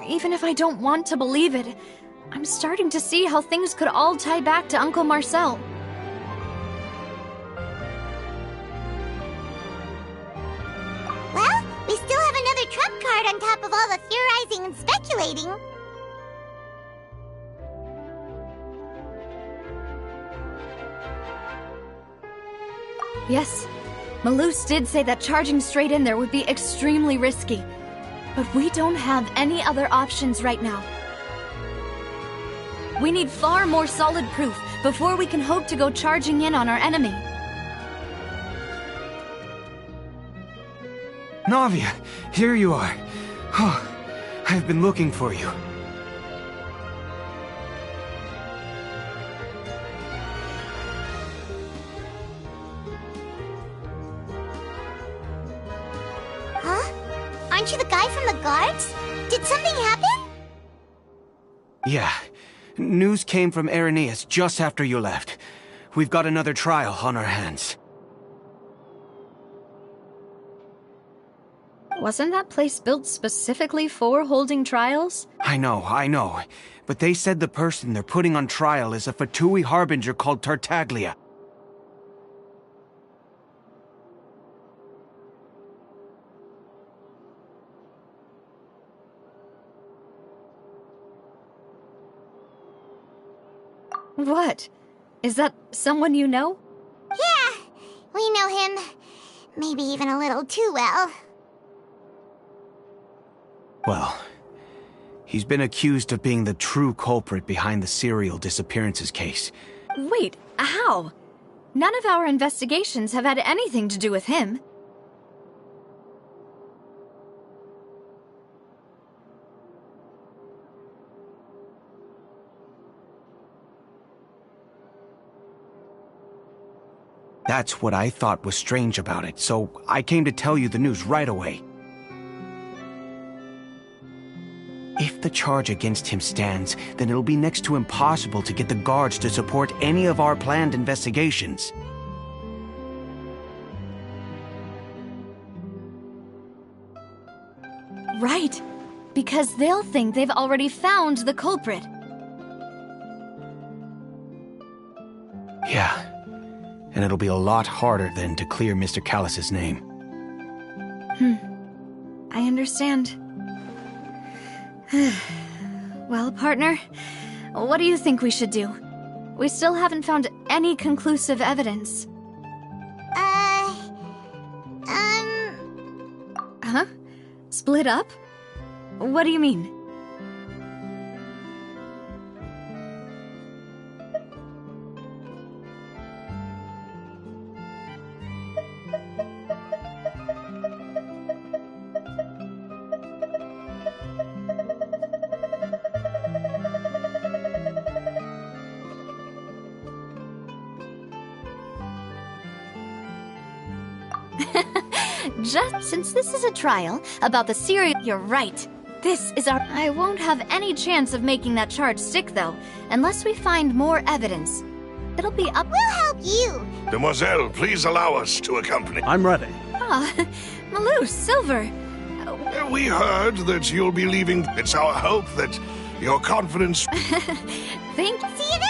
Even if I don't want to believe it, I'm starting to see how things could all tie back to Uncle Marcel. Well, we still have another trump card on top of all the theorizing and speculating. Yes, Malus did say that charging straight in there would be extremely risky. But we don't have any other options right now. We need far more solid proof before we can hope to go charging in on our enemy. Navia, here you are. Oh, I've been looking for you. Huh? Aren't you the guy from the guards? Did something happen? Yeah. News came from Irenaeus just after you left. We've got another trial on our hands. Wasn't that place built specifically for holding trials? I know. But they said the person they're putting on trial is a Fatui harbinger called Tartaglia. What? Is that someone you know? Yeah, we know him. Maybe even a little too well. Well, he's been accused of being the true culprit behind the serial disappearances case. Wait, how? None of our investigations have had anything to do with him. That's what I thought was strange about it, so I came to tell you the news right away. If the charge against him stands, then it'll be next to impossible to get the guards to support any of our planned investigations. Right, because they'll think they've already found the culprit. Yeah, and it'll be a lot harder then to clear Mr. Callus's name. I understand. Well, partner, what do you think we should do? We still haven't found any conclusive evidence. Huh? Split up? What do you mean? Just since this is a trial about the serial, you're right. This is our... I won't have any chance of making that charge stick, though, unless we find more evidence. It'll be up... We'll help you. Demoiselle, please allow us to accompany. I'm ready. Ah, Malus, Silver. We heard that you'll be leaving. It's our hope that your confidence... Thank you. See you then.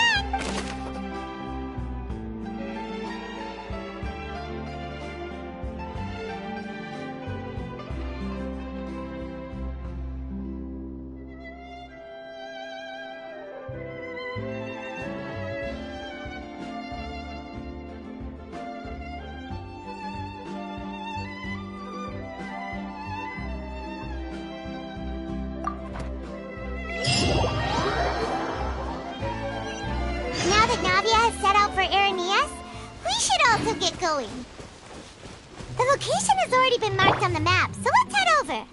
Now that Navia has set out for Irenaeus, we should also get going. The location has already been marked on the map, so let's head over.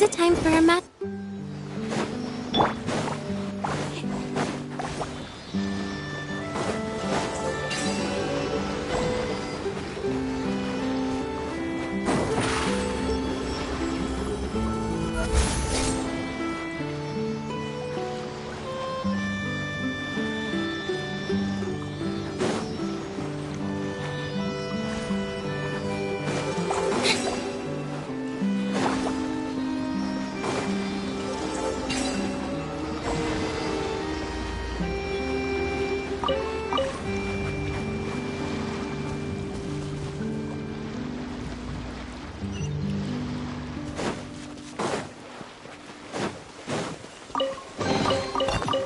Is it time for a math?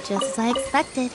Just as I expected.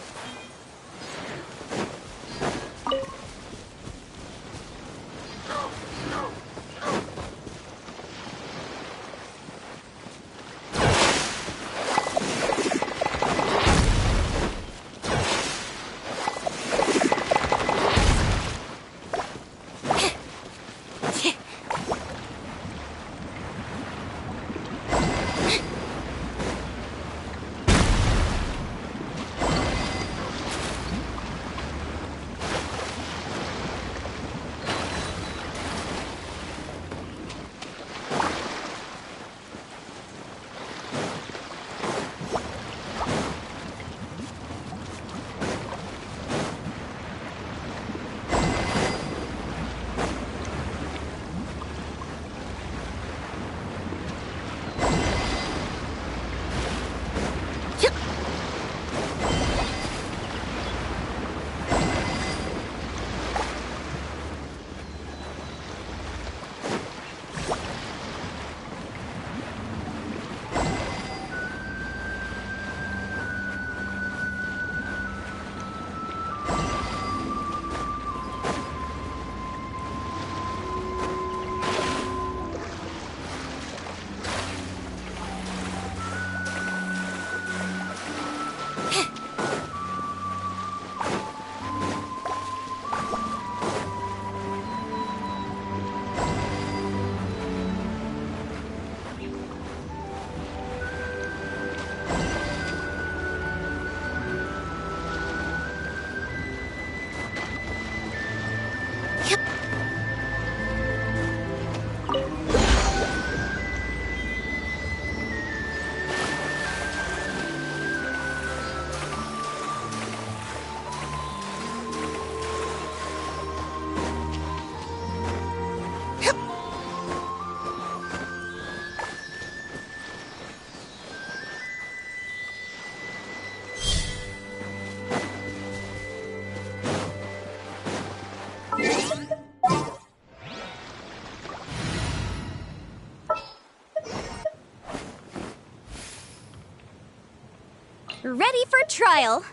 Ready for trial.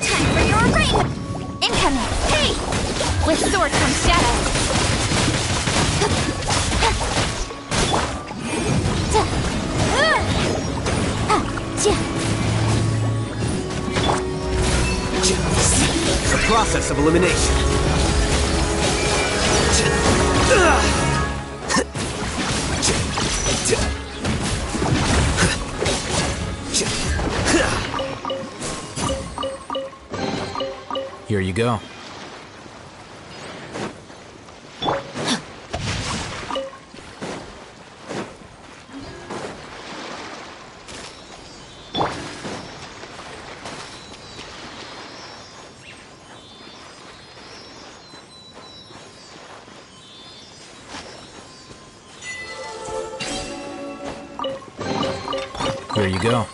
Time for your rain! Incoming! Hey! With sword comes shadow. It's a process of elimination. Here you go. Here you go.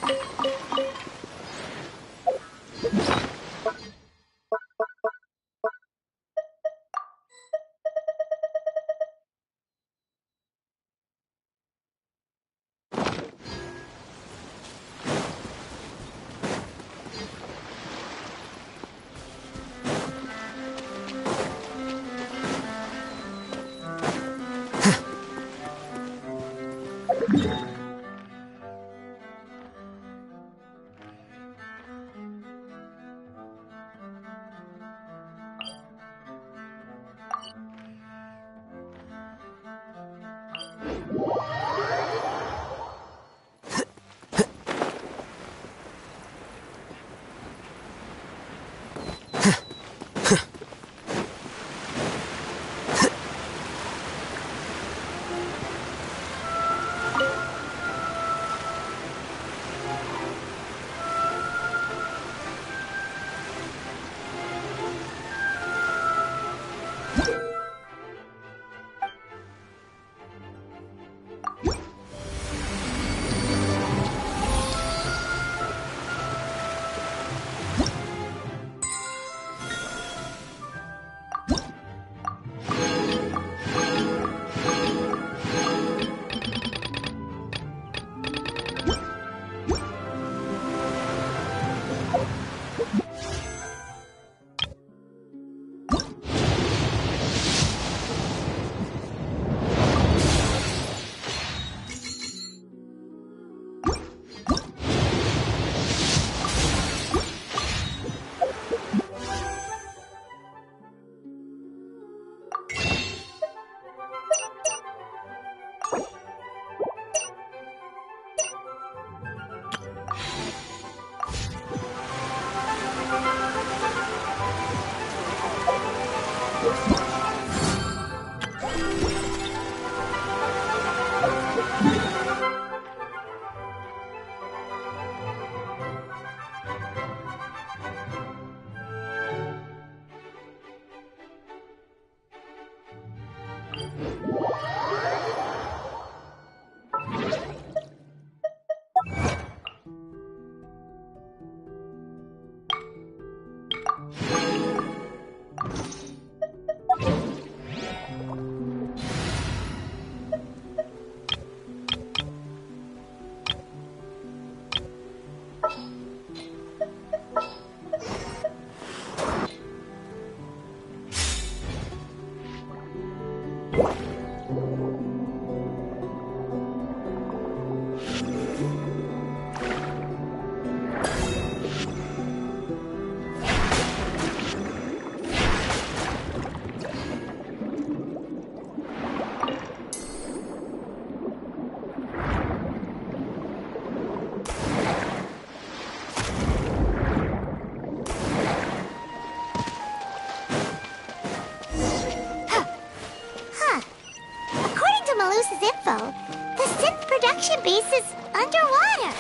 base is underwater.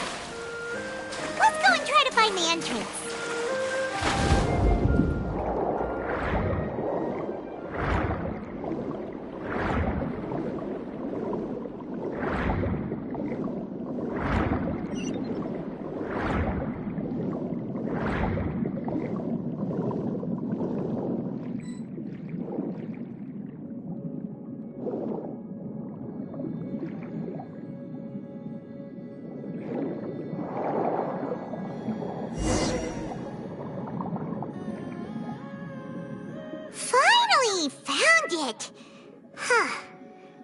Let's go and try to find the entrance.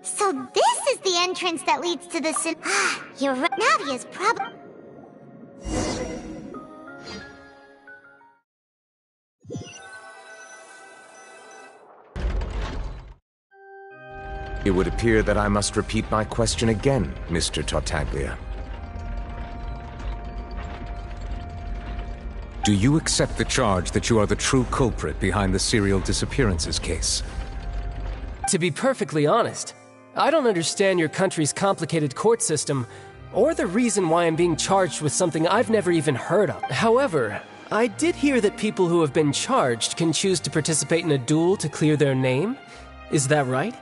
So this is the entrance that leads to the you're right. Navia's probably... It would appear that I must repeat my question again, Mr. Tartaglia. Do you accept the charge that you are the true culprit behind the serial disappearances case? To be perfectly honest, I don't understand your country's complicated court system, or the reason why I'm being charged with something I've never even heard of. However, I did hear that people who have been charged can choose to participate in a duel to clear their name. Is that right?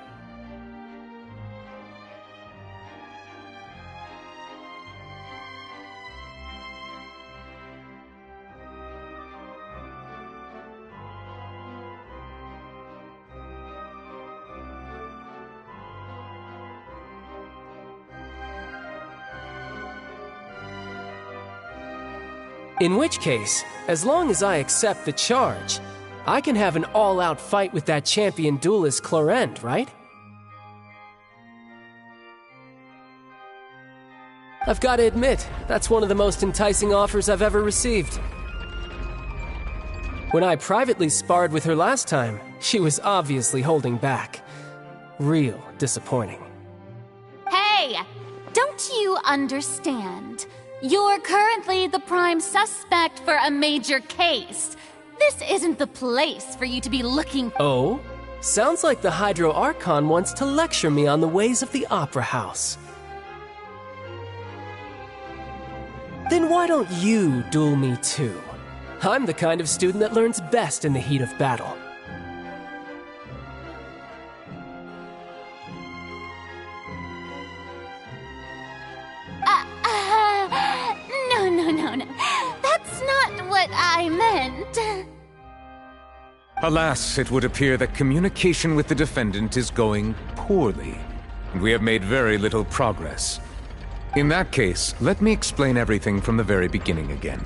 In which case, as long as I accept the charge, I can have an all-out fight with that champion duelist Clorend, right? I've got to admit, that's one of the most enticing offers I've ever received. When I privately sparred with her last time, she was obviously holding back. Real disappointing. Hey! Hey! Don't you understand? You're currently the prime suspect for a major case. This isn't the place for you to be looking. Oh? Sounds like the Hydro Archon wants to lecture me on the ways of the Opera House. Then why don't you duel me too? I'm the kind of student that learns best in the heat of battle. No. That's not what I meant. Alas, it would appear that communication with the defendant is going poorly, and we have made very little progress. In that case, let me explain everything from the very beginning again.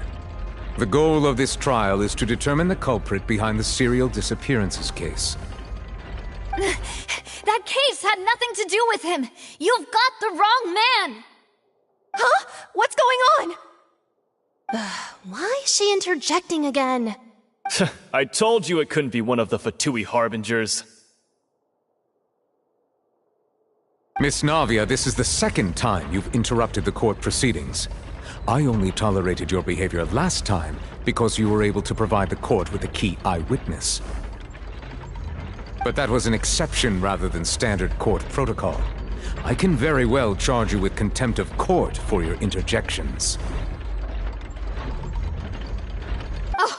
The goal of this trial is to determine the culprit behind the serial disappearances case. That case had nothing to do with him! You've got the wrong man! Huh? What's going on? Why is she interjecting again? I told you it couldn't be one of the Fatui Harbingers. Miss Navia, this is the second time you've interrupted the court proceedings. I only tolerated your behavior last time because you were able to provide the court with a key eyewitness. But that was an exception rather than standard court protocol. I can very well charge you with contempt of court for your interjections.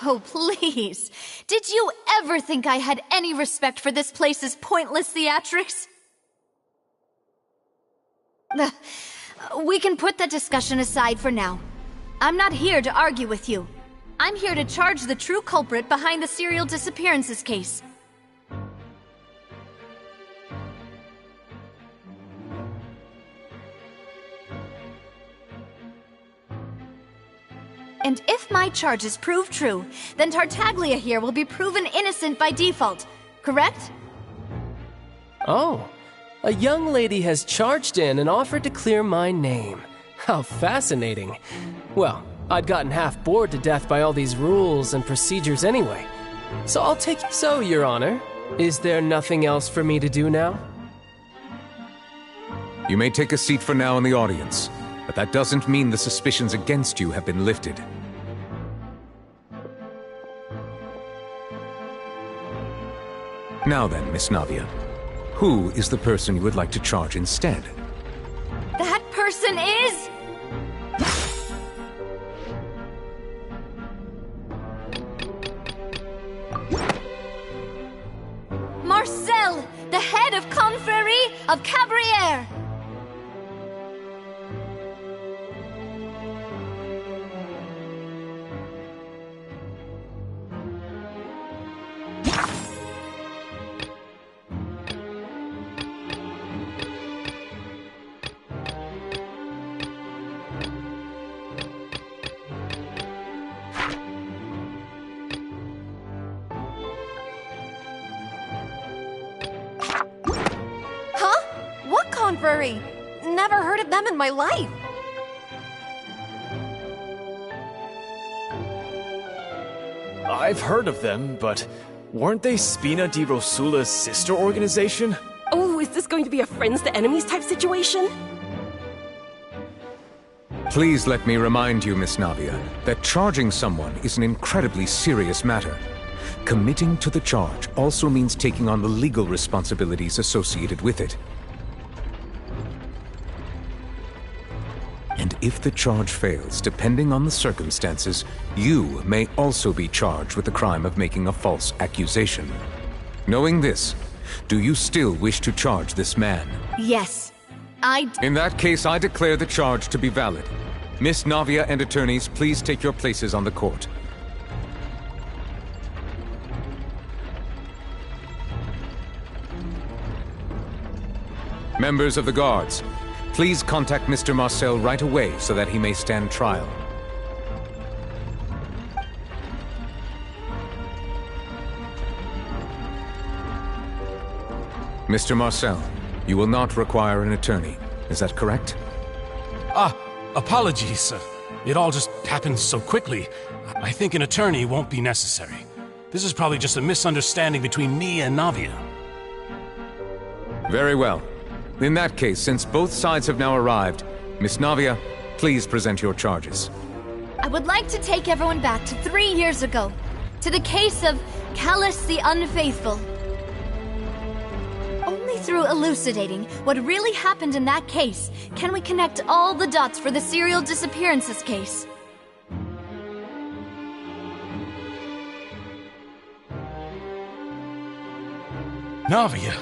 Oh, please. Did you ever think I had any respect for this place's pointless theatrics? We can put that discussion aside for now. I'm not here to argue with you. I'm here to charge the true culprit behind the serial disappearances case. And if my charges prove true, then Tartaglia here will be proven innocent by default, correct? Oh, a young lady has charged in and offered to clear my name. How fascinating. Well, I'd gotten half bored to death by all these rules and procedures anyway. So I'll take... So, Your Honor, is there nothing else for me to do now? You may take a seat for now in the audience, but that doesn't mean the suspicions against you have been lifted. Now then, Miss Navia, who is the person you would like to charge instead? That person is... Marcel, the head of Confrérie of Cabrières! Never heard of them in my life. I've heard of them, but weren't they Spina di Rosula's sister organization? Oh, is this going to be a friends to enemies type situation? Please let me remind you, Miss Navia, that charging someone is an incredibly serious matter. Committing to the charge also means taking on the legal responsibilities associated with it. And if the charge fails, depending on the circumstances, you may also be charged with the crime of making a false accusation. Knowing this, do you still wish to charge this man? Yes, In that case, I declare the charge to be valid. Miss Navia and attorneys, please take your places on the court. Members of the guards, please contact Mr. Marcel right away so that he may stand trial. Mr. Marcel, you will not require an attorney. Is that correct? Apologies, sir. It all just happened so quickly. I think an attorney won't be necessary. This is probably just a misunderstanding between me and Navia. Very well. In that case, since both sides have now arrived, Miss Navia, please present your charges. I would like to take everyone back to 3 years ago, to the case of Callus the Unfaithful. Only through elucidating what really happened in that case can we connect all the dots for the serial disappearances case. Navia,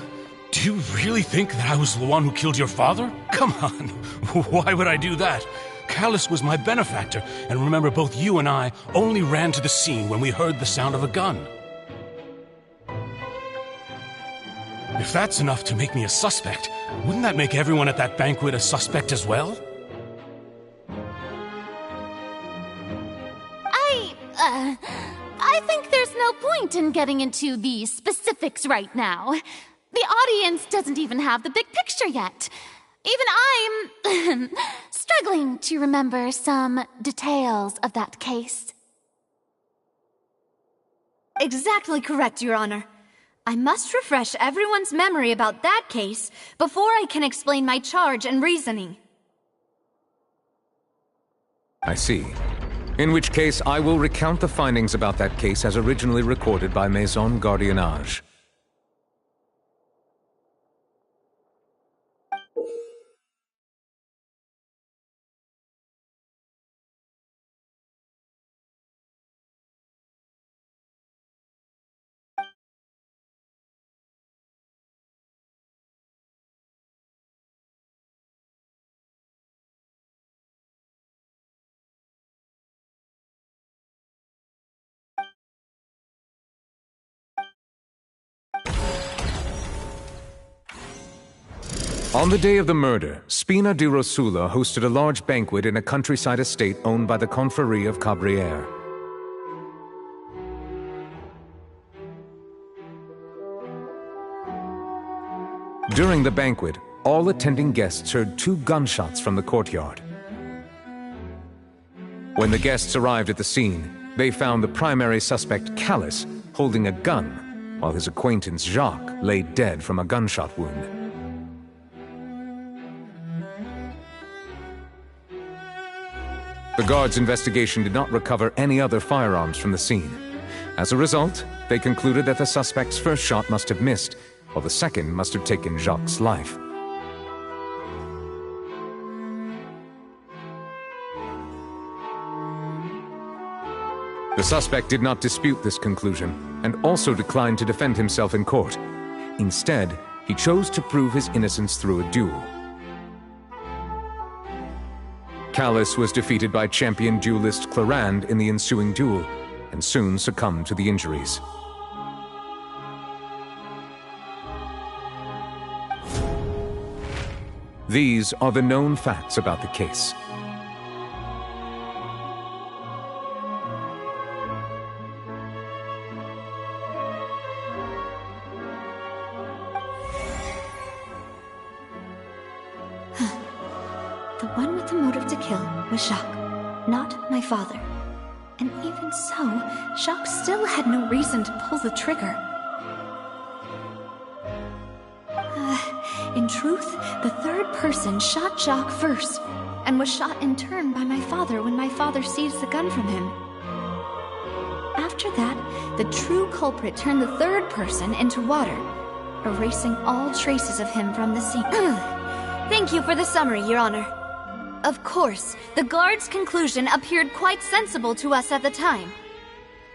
do you really think that I was the one who killed your father? Come on, why would I do that? Callus was my benefactor, and remember, both you and I only ran to the scene when we heard the sound of a gun. If that's enough to make me a suspect, wouldn't that make everyone at that banquet a suspect as well? I think there's no point in getting into the specifics right now. The audience doesn't even have the big picture yet. Even I'm struggling to remember some details of that case. Exactly correct, Your Honor. I must refresh everyone's memory about that case before I can explain my charge and reasoning. I see. In which case, I will recount the findings about that case as originally recorded by Maison Gardiennage. On the day of the murder, Spina di Rosula hosted a large banquet in a countryside estate owned by the Confrérie of Cabrières. During the banquet, all attending guests heard 2 gunshots from the courtyard. When the guests arrived at the scene, they found the primary suspect, Callus, holding a gun, while his acquaintance, Jacques, lay dead from a gunshot wound. The guards' investigation did not recover any other firearms from the scene. As a result, they concluded that the suspect's first shot must have missed, while the second must have taken Jacques' life. The suspect did not dispute this conclusion, and also declined to defend himself in court. Instead, he chose to prove his innocence through a duel. Callus was defeated by champion duelist Clarande in the ensuing duel, and soon succumbed to the injuries. These are the known facts about the case. The one with the motive to kill was Jacques, not my father. And even so, Jacques still had no reason to pull the trigger. In truth, the third person shot Jacques first, and was shot in turn by my father when my father seized the gun from him. After that, the true culprit turned the third person into water, erasing all traces of him from the scene. Thank you for the summary, Your Honor. Of course, the guard's conclusion appeared quite sensible to us at the time.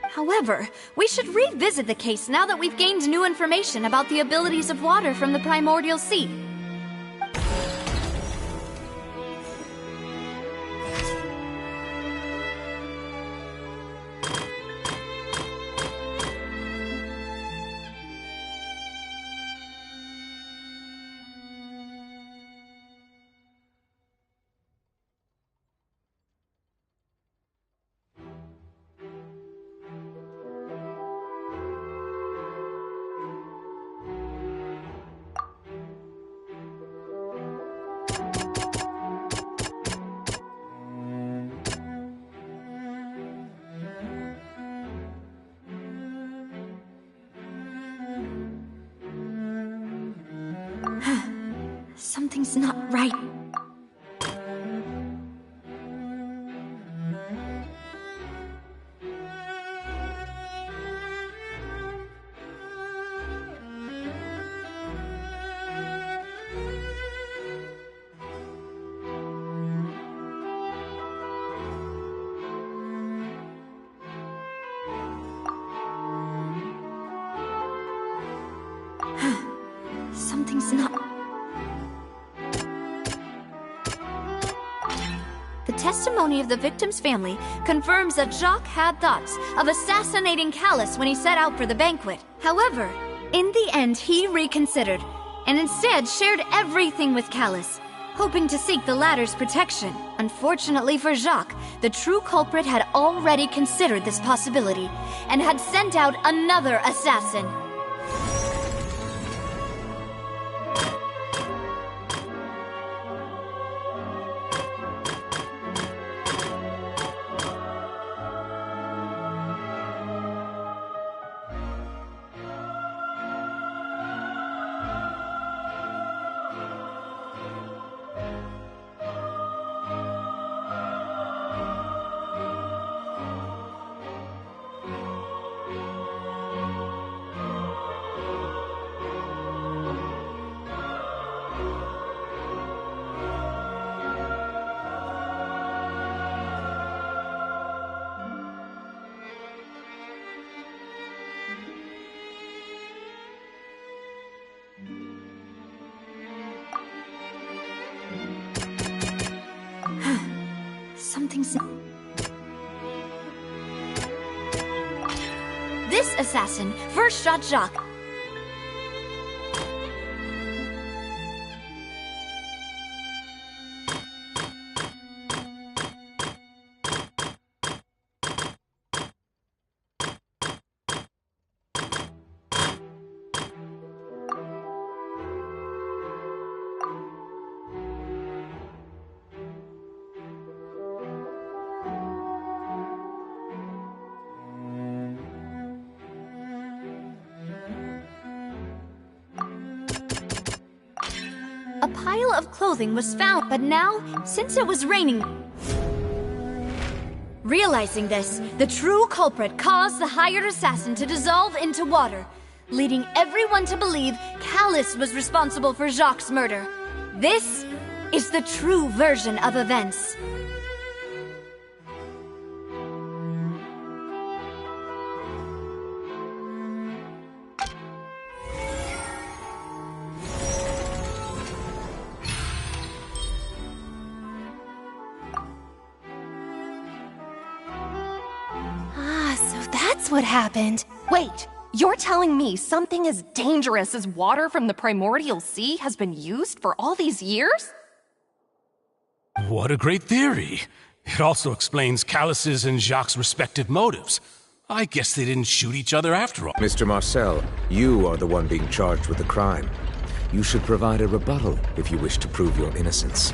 However, we should revisit the case now that we've gained new information about the abilities of water from the primordial sea. Something's not right. Something's not... The testimony of the victim's family confirms that Jacques had thoughts of assassinating Callus when he set out for the banquet. However, in the end he reconsidered, and instead shared everything with Callus, hoping to seek the latter's protection. Unfortunately for Jacques, the true culprit had already considered this possibility, and had sent out another assassin. Something's... This assassin first shot Jacques. A pile of clothing was found, but now, since it was raining... Realizing this, the true culprit caused the hired assassin to dissolve into water, leading everyone to believe Callus was responsible for Jacques' murder. This is the true version of events. That's what happened. Wait, you're telling me something as dangerous as water from the primordial sea has been used for all these years? What a great theory. It also explains Callus's and Jacques' respective motives. I guess they didn't shoot each other after all. Mr. Marcel, you are the one being charged with the crime. You should provide a rebuttal if you wish to prove your innocence.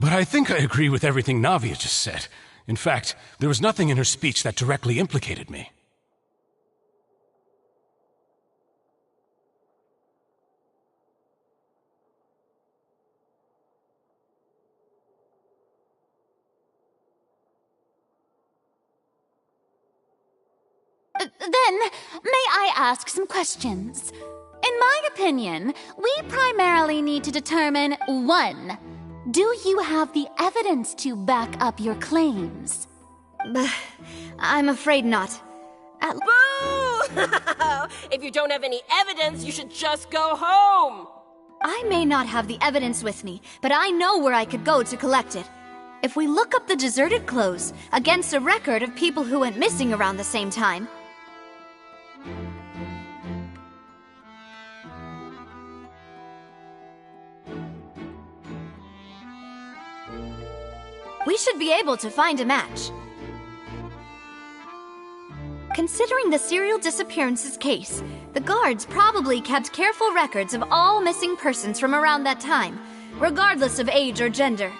But I think I agree with everything Navia just said. In fact, there was nothing in her speech that directly implicated me. Then, may I ask some questions? In my opinion, we primarily need to determine 1. Do you have the evidence to back up your claims? I'm afraid not. Boo! If you don't have any evidence, you should just go home! I may not have the evidence with me, but I know where I could go to collect it. If we look up the deserted clothes against a record of people who went missing around the same time... we should be able to find a match. Considering the serial disappearances case, the guards probably kept careful records of all missing persons from around that time, regardless of age or gender.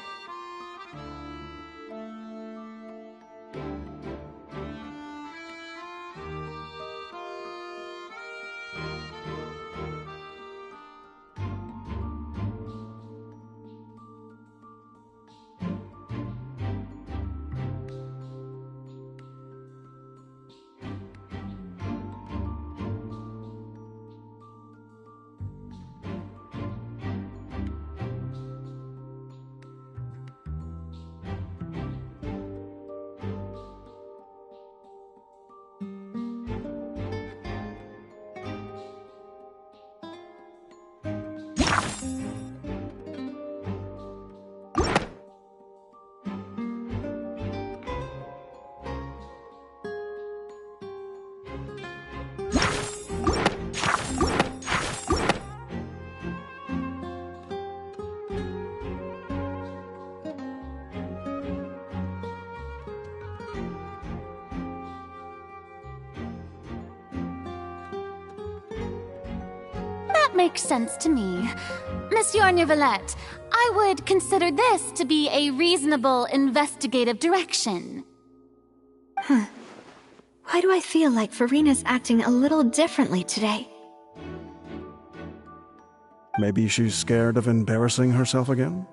That makes sense to me. Monsieur Neuvillette, I would consider this to be a reasonable investigative direction. Why do I feel like Farina's acting a little differently today? Maybe she's scared of embarrassing herself again?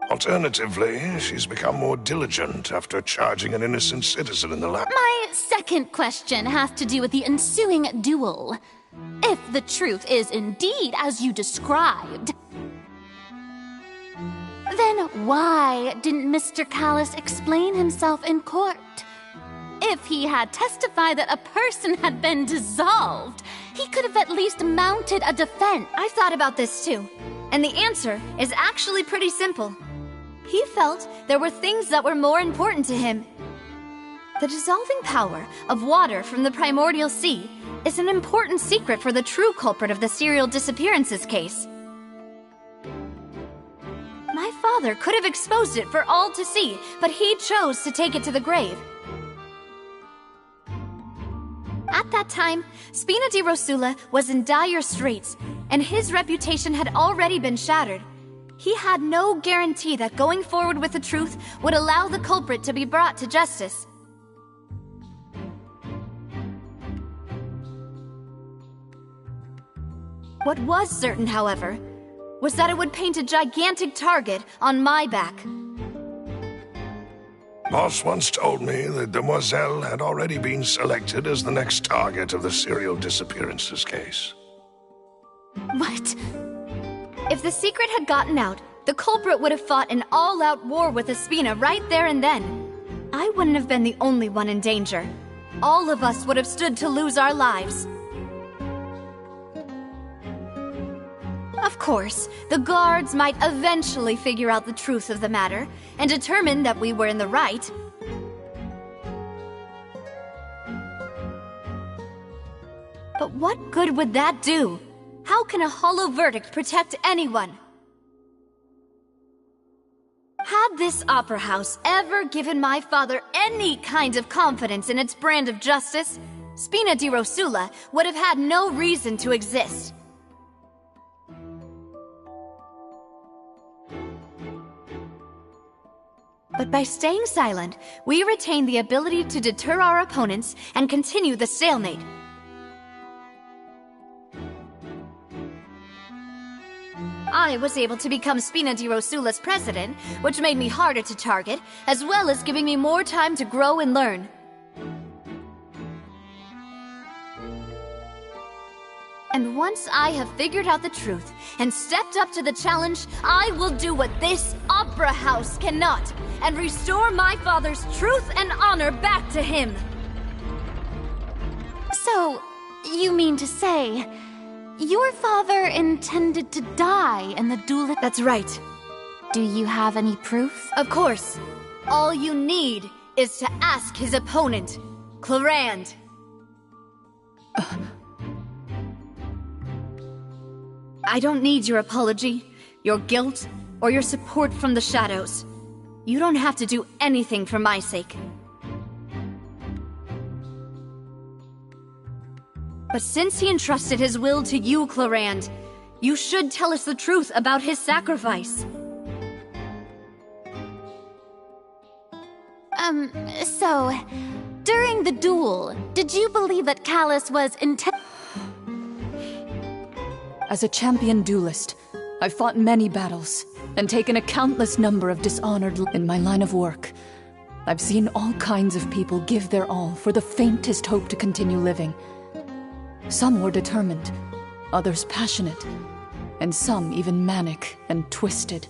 Alternatively, she's become more diligent after charging an innocent citizen in the lab. My second question has to do with the ensuing duel. If the truth is indeed as you described, then why didn't Mr. Callis explain himself in court? If he had testified that a person had been dissolved, he could have at least mounted a defense. I've thought about this too, and the answer is actually pretty simple. He felt there were things that were more important to him. The dissolving power of water from the primordial sea is an important secret for the true culprit of the serial disappearances case. My father could have exposed it for all to see, but he chose to take it to the grave. At that time, Spina di Rosula was in dire straits, and his reputation had already been shattered. He had no guarantee that going forward with the truth would allow the culprit to be brought to justice. What was certain, however, was that it would paint a gigantic target on my back. Boss once told me that Demoiselle had already been selected as the next target of the serial disappearances case. What? If the secret had gotten out, the culprit would have fought an all-out war with Espina right there and then. I wouldn't have been the only one in danger. All of us would have stood to lose our lives. Of course, the guards might eventually figure out the truth of the matter and determine that we were in the right. But what good would that do? How can a hollow verdict protect anyone? Had this opera house ever given my father any kind of confidence in its brand of justice, Spina di Rosula would have had no reason to exist. But by staying silent, we retain the ability to deter our opponents and continue the stalemate. I was able to become Spina di Rosula's president, which made me harder to target, as well as giving me more time to grow and learn. And once I have figured out the truth and stepped up to the challenge, I will do what this opera house cannot, and restore my father's truth and honor back to him. So, you mean to say, your father intended to die in the duel? That's right. Do you have any proof? Of course. All you need is to ask his opponent, Clarand. I don't need your apology, your guilt, or your support from the shadows. You don't have to do anything for my sake. But since he entrusted his will to you, Clarand, you should tell us the truth about his sacrifice. So, during the duel, did you believe that Callis was As a champion duelist, I've fought many battles and taken a countless number of dishonored in my line of work. I've seen all kinds of people give their all for the faintest hope to continue living. Some were determined, others passionate, and some even manic and twisted.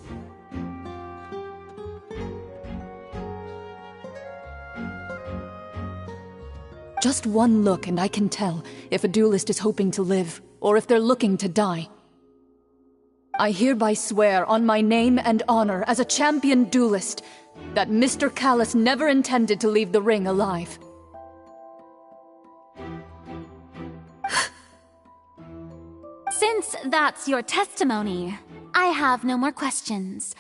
Just one look and I can tell if a duelist is hoping to live, or if they're looking to die. I hereby swear on my name and honor as a champion duelist that Mr. Callus never intended to leave the ring alive. Since that's your testimony, I have no more questions.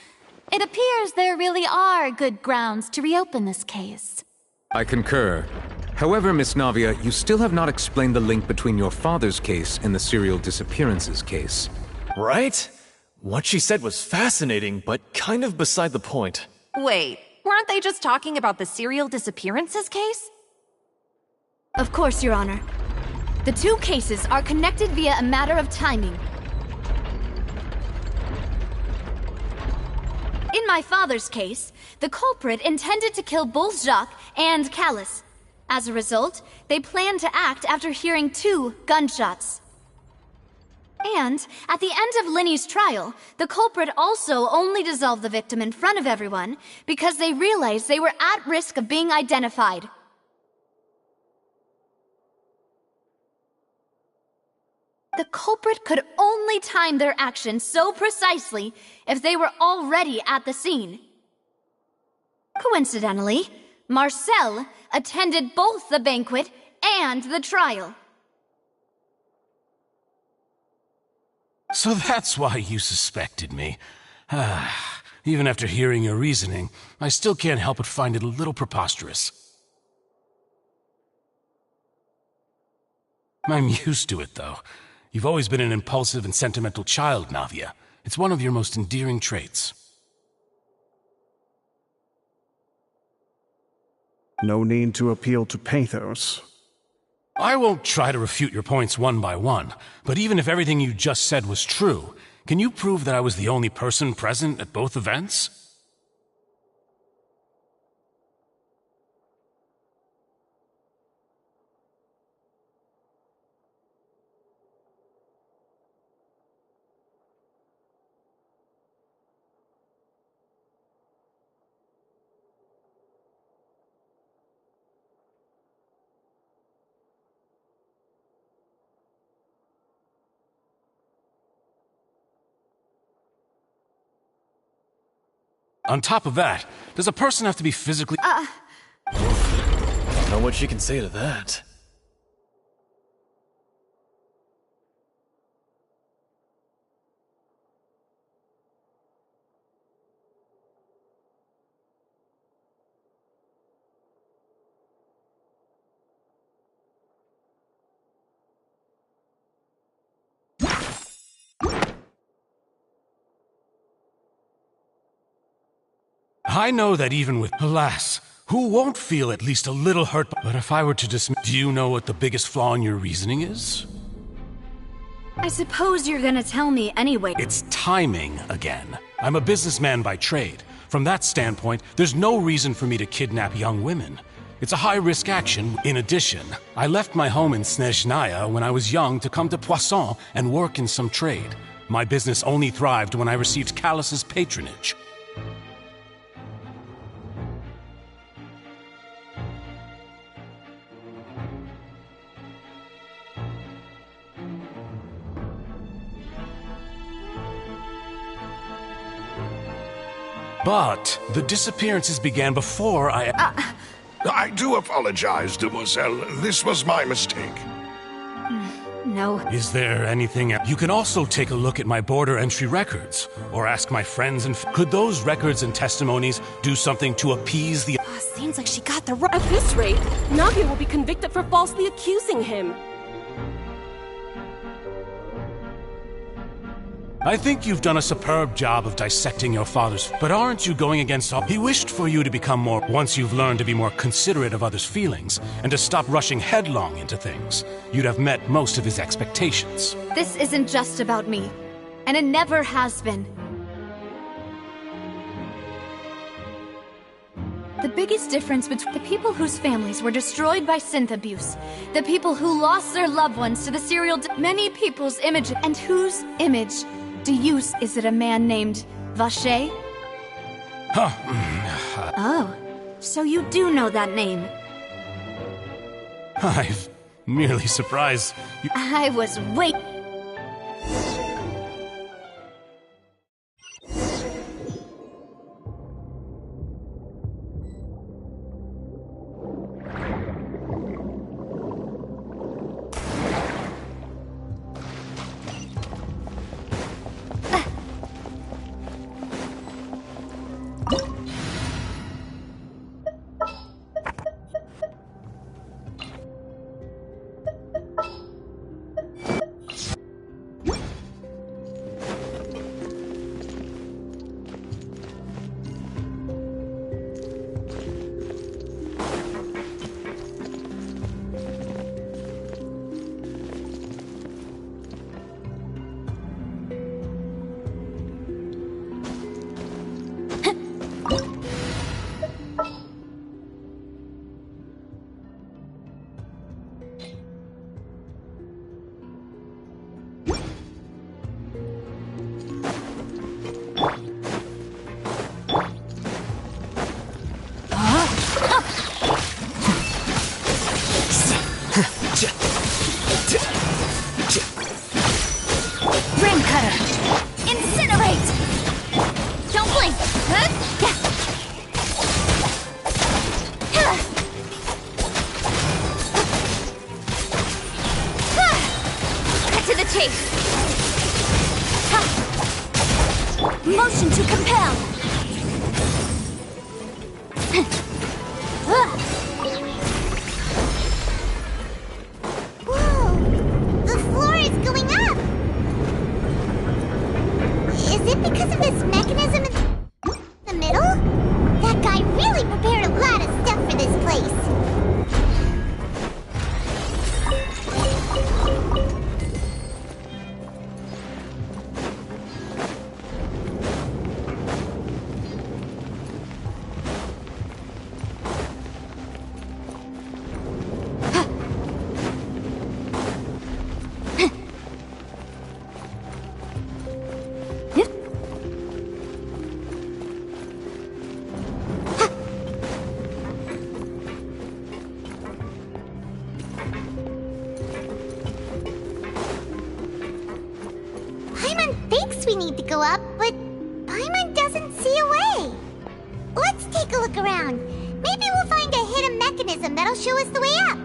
It appears there really are good grounds to reopen this case. I concur. However, Miss Navia, you still have not explained the link between your father's case and the serial disappearances case. Right? What she said was fascinating, but kind of beside the point. Wait, weren't they just talking about the serial disappearances case? Of course, Your Honor. The two cases are connected via a matter of timing. In my father's case, the culprit intended to kill both Jacques and Callus. As a result, they planned to act after hearing 2 gunshots. And at the end of Linny's trial, the culprit also only dissolved the victim in front of everyone because they realized they were at risk of being identified. The culprit could only time their actions so precisely if they were already at the scene. Coincidentally, Marcel attended both the banquet and the trial. So that's why you suspected me. Even after hearing your reasoning, I still can't help but find it a little preposterous. I'm used to it, though. You've always been an impulsive and sentimental child, Navia. It's one of your most endearing traits. No need to appeal to pathos. I won't try to refute your points one by one, but even if everything you just said was true, can you prove that I was the only person present at both events? On top of that, does a person have to be physically— Don't know what she can say to that. I know that even with— Alas, who won't feel at least a little hurt? But if I were to dismiss— Do you know what the biggest flaw in your reasoning is? I suppose you're gonna tell me anyway. It's timing again. I'm a businessman by trade. From that standpoint, there's no reason for me to kidnap young women. It's a high-risk action. In addition, I left my home in Snezhnaya when I was young to come to Poisson and work in some trade. My business only thrived when I received Callus's patronage. But the disappearances began before I do apologize, demoiselle. This was my mistake. No. Is there anything else? You can also take a look at my border entry records, or ask my friends and could those records and testimonies do something to appease the— Seems like she got the right— At this rate, Navia will be convicted for falsely accusing him. I think you've done a superb job of dissecting your father's— But aren't you going against all— He wished for you to become more— Once you've learned to be more considerate of others' feelings, and to stop rushing headlong into things, you'd have met most of his expectations. This isn't just about me, and it never has been. The biggest difference between the people whose families were destroyed by synth abuse, the people who lost their loved ones to the serial— Many people's image— And whose image do you— Is it a man named Vacher? Oh, so you do know that name. I'm merely surprised. I was waiting. Ring cutter! Incinerate! Don't blink! Cut to the chase! Motion to compel! Whoa! The floor is going up! Is it because of this mechanism in the middle? That guy really prepared a lot of stuff for this place. Paimon thinks we need to go up, but Paimon doesn't see a way. Let's take a look around. Maybe we'll find a hidden mechanism that'll show us the way up.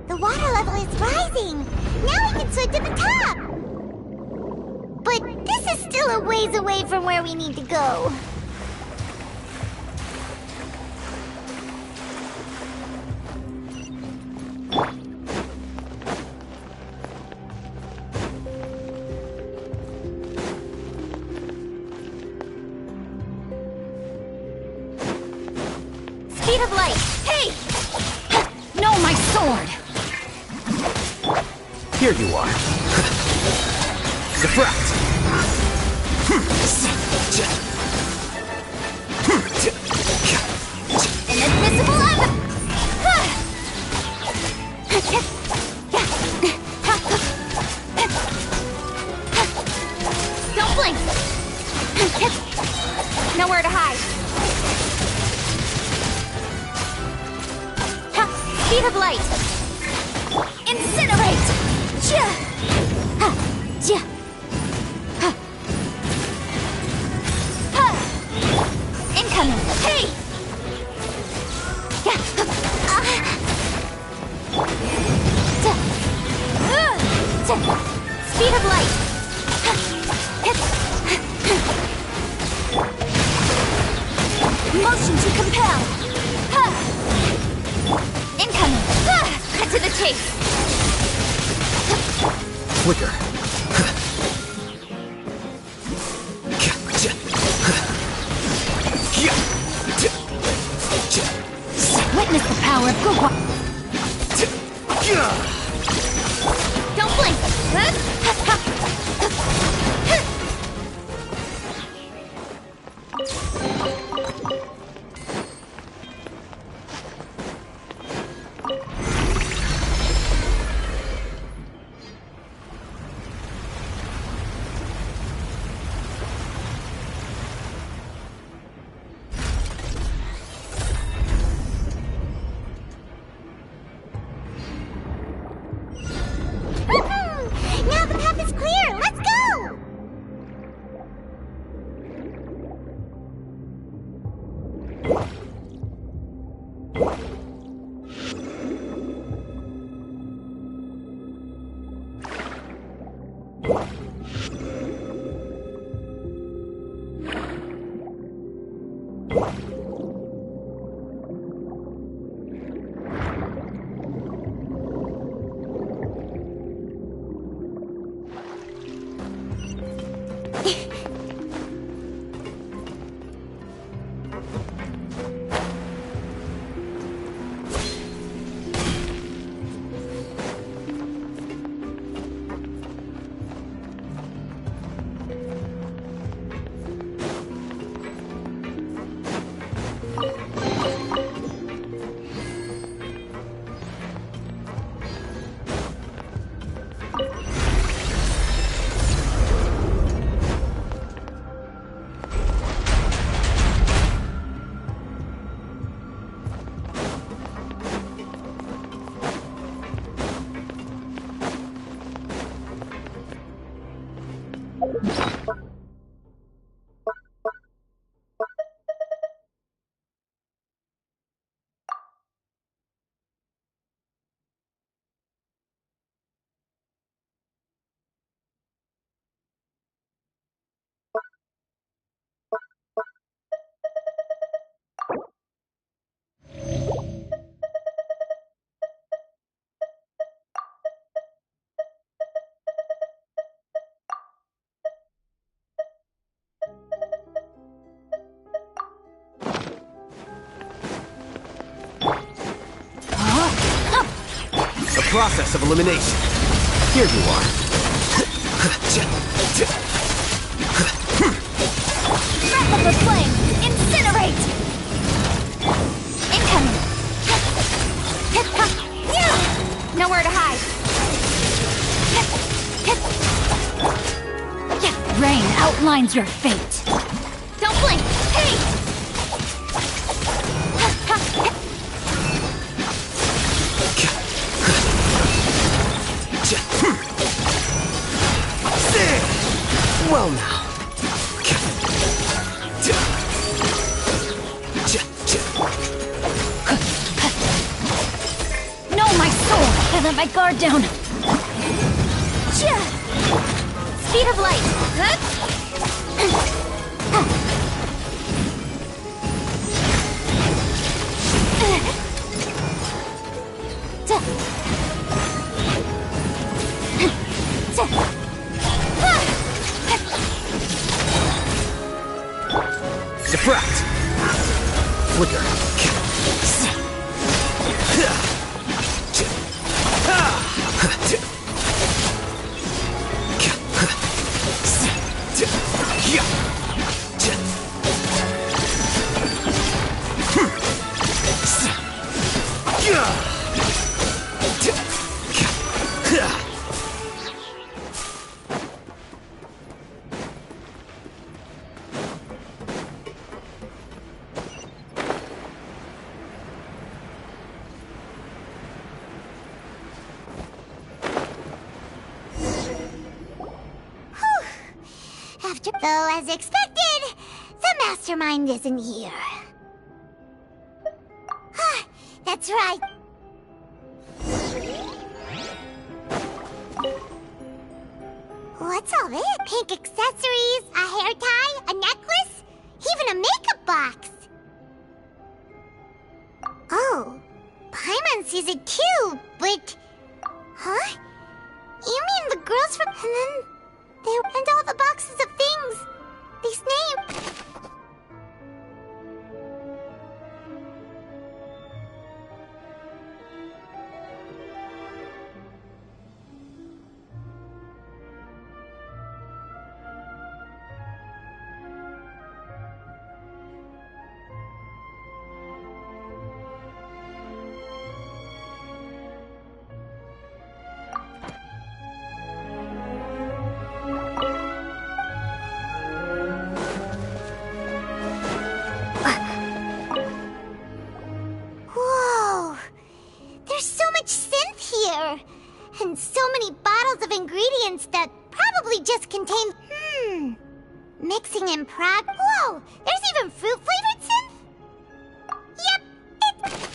The water level is rising! Now we can swim to the top! But this is still a ways away from where we need to go. Speed of light! Hey! No, my sword! Here you are. Sofrendo! Inadmissible Don't blink! Nowhere to hide. Speed of light! Incinerate! Speed of light. Motion to compel. Incoming. Cut to the chase. Flicker. Witness the power of Gugwa. Don't blink. Now the path is clear! Let's go! Process of elimination. Here you are. Breath of the flame! Incinerate! Incoming! Nowhere to hide! Rain outlines your fate! Don't blink! Hey! Well now. No, my soul! I let my guard down! Speed of light! Diffract! Flicker! Though, as expected, the mastermind isn't here. That's right. what's all this? Pink accessories, a hair tie, a necklace, even a makeup box. Oh, Paimon sees it too, but... Huh? You mean the girls from... And all the boxes of things. These names... Whoa! There's so much synth here! And so many bottles of ingredients that probably just contain... Mixing in prog... Whoa! There's even fruit-flavored synth? Yep, it's...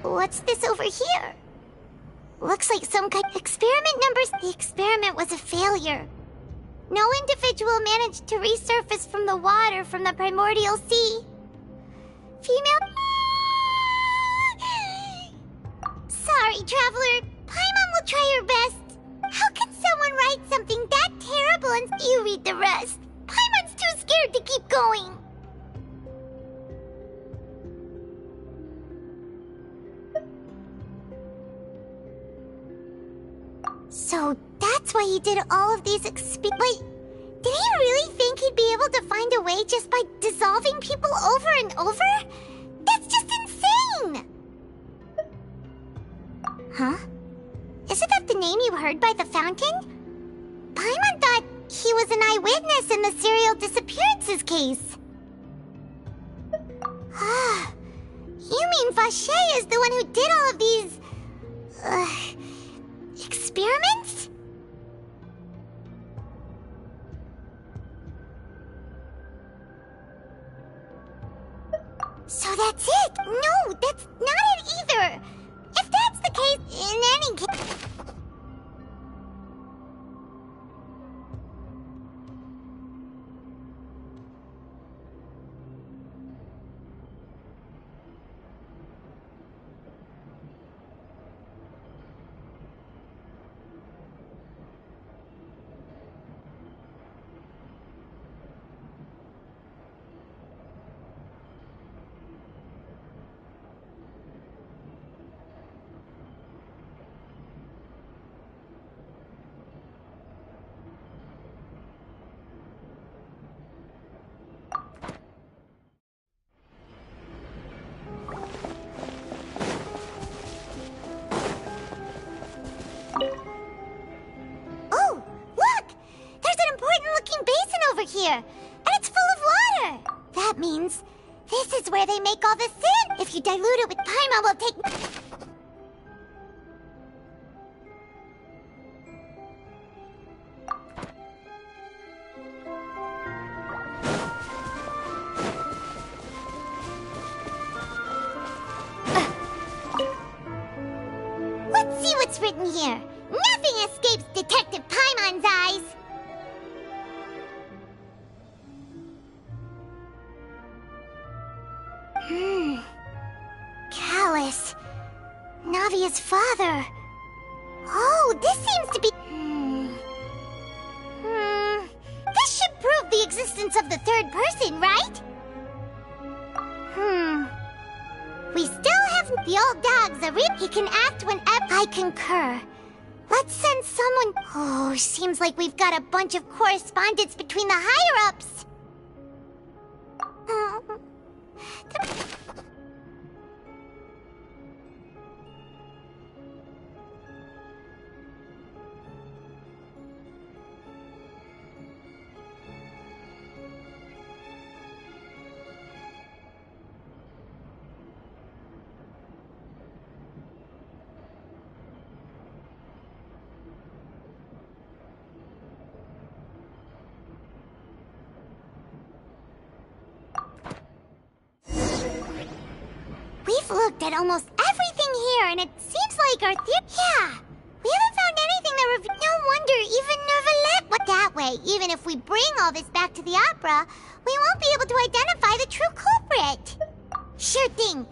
What's this over here? Looks like some kind of experiment numbers. The experiment was a failure. No individual managed to resurface from the water from the primordial sea. Female... Sorry, traveler. Paimon will try her best. How can someone write something that terrible and you read the rest? Paimon's too scared to keep going. So that's why he did all of these Wait, did he really think he'd be able to find a way just by dissolving people over and over? That's just insane! Huh? Isn't that the name you heard by the fountain? Paimon thought he was an eyewitness in the serial disappearances case. You mean Vache is the one who did all of these... experiments? So that's it! No, that's not it either! If that's the case, in any case... Oh, look! There's an important-looking basin over here, and it's full of water! That means this is where they make all the sin! If you dilute it with Paimon, we'll take... Let's see what's written here. Nothing escapes Detective Paimon's eyes. Callus. Navia's father. Oh, this seems to be... This should prove the existence of the third person, right? We still have the old dog's a real... He can act whenever... I concur. Let's send someone... Oh, seems like we've got a bunch of correspondence between the higher-ups. looked at almost everything here, and it seems like our yeah. We haven't found anything that no wonder even Nervalet went that way. Even if we bring all this back to the opera, we won't be able to identify the true culprit. Sure thing.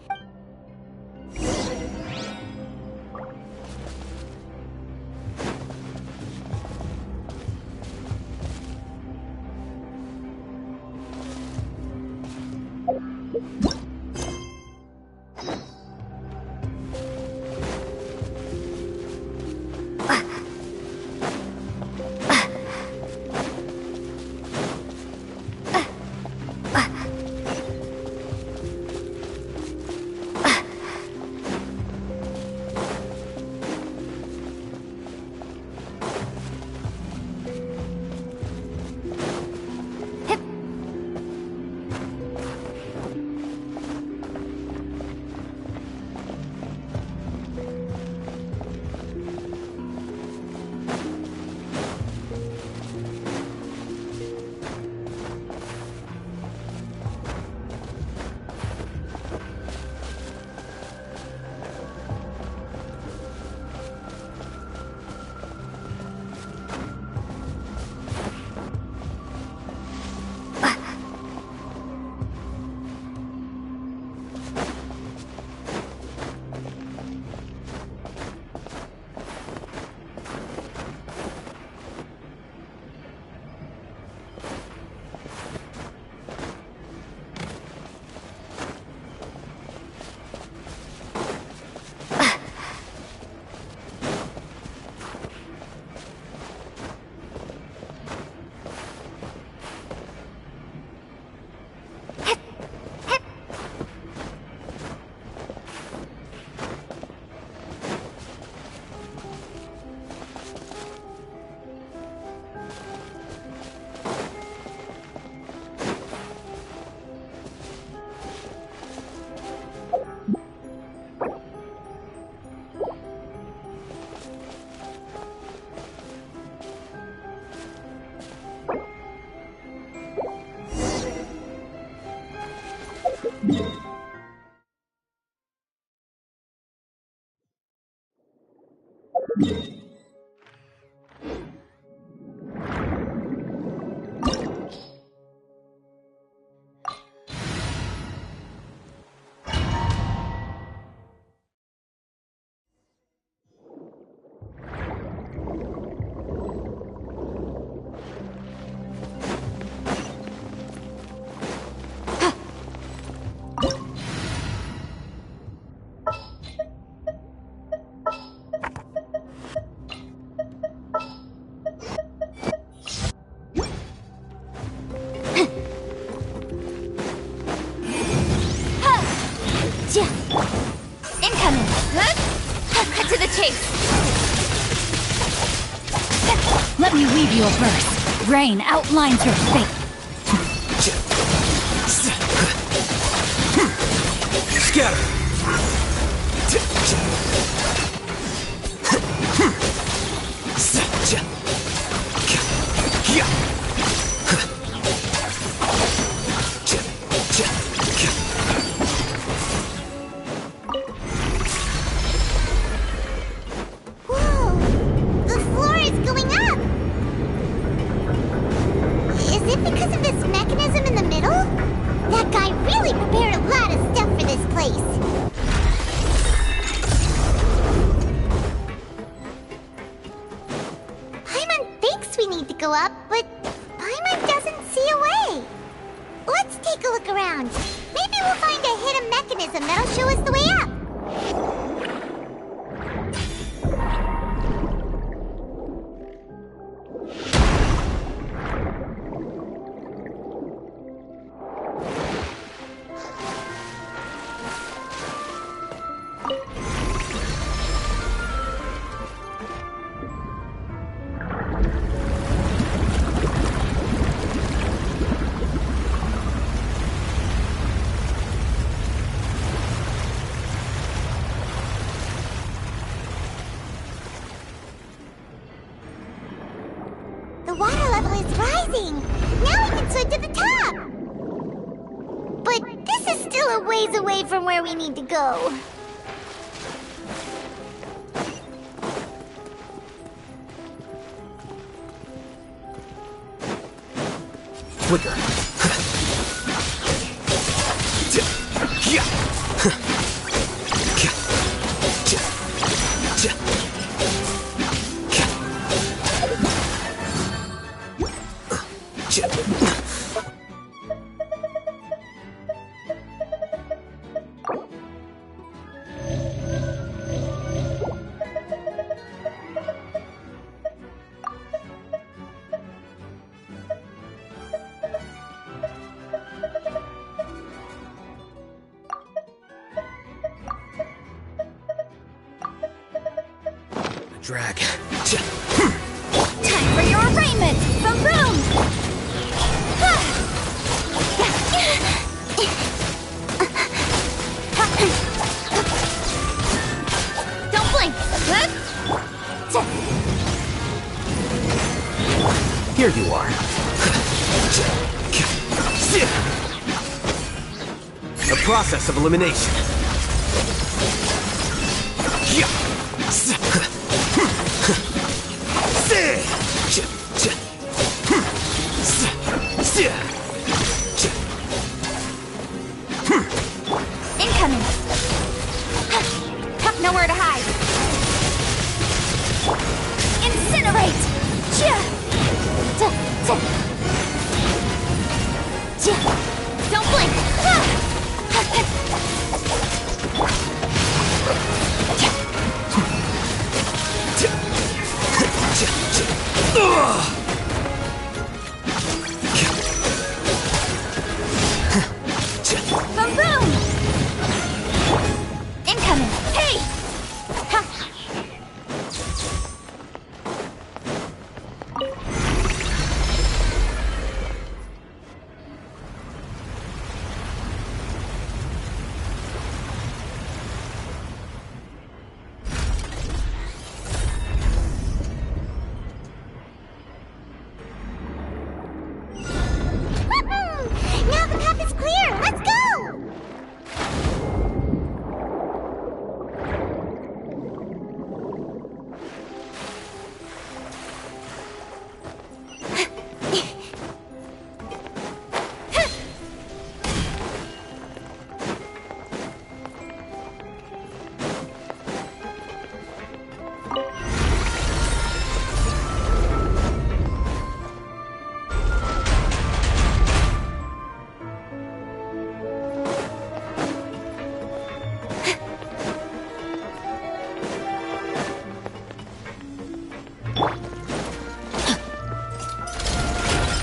Incoming! Cut to the chase! Let me weave you a verse. Rain outlines your fate. Scatter! Now we can swim to the top! But this is still still a ways away from where we need to go. Flicker. Drag. Time for your arraignment! Boom boom! Don't blink! Here you are. The process of elimination. Incoming! Nowhere to hide! Incinerate! Don't blink! Boom boom! Incoming! Hey! Now the path is clear! Let's go!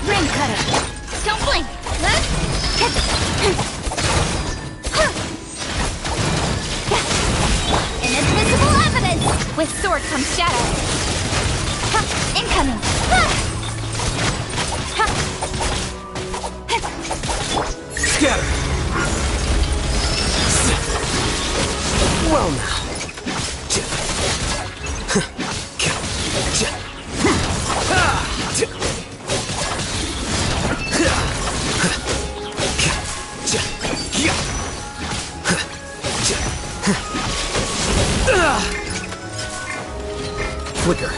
Ring cutter! Don't blink! Inadmissible evidence! With sword comes shadow. Incoming! Scatter. Well now. Flicker.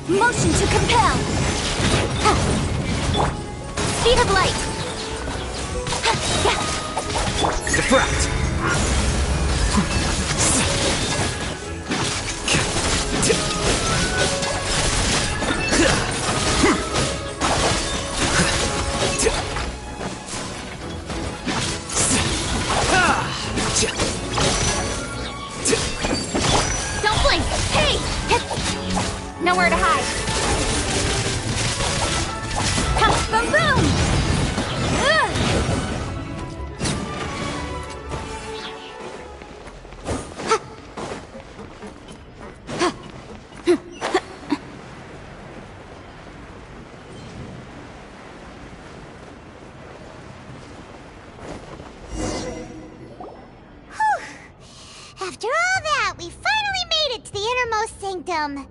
Motion to compel! Speed of light! Diffract. Don't blink! Hey! Nowhere to hide! Boom boom! sanctum.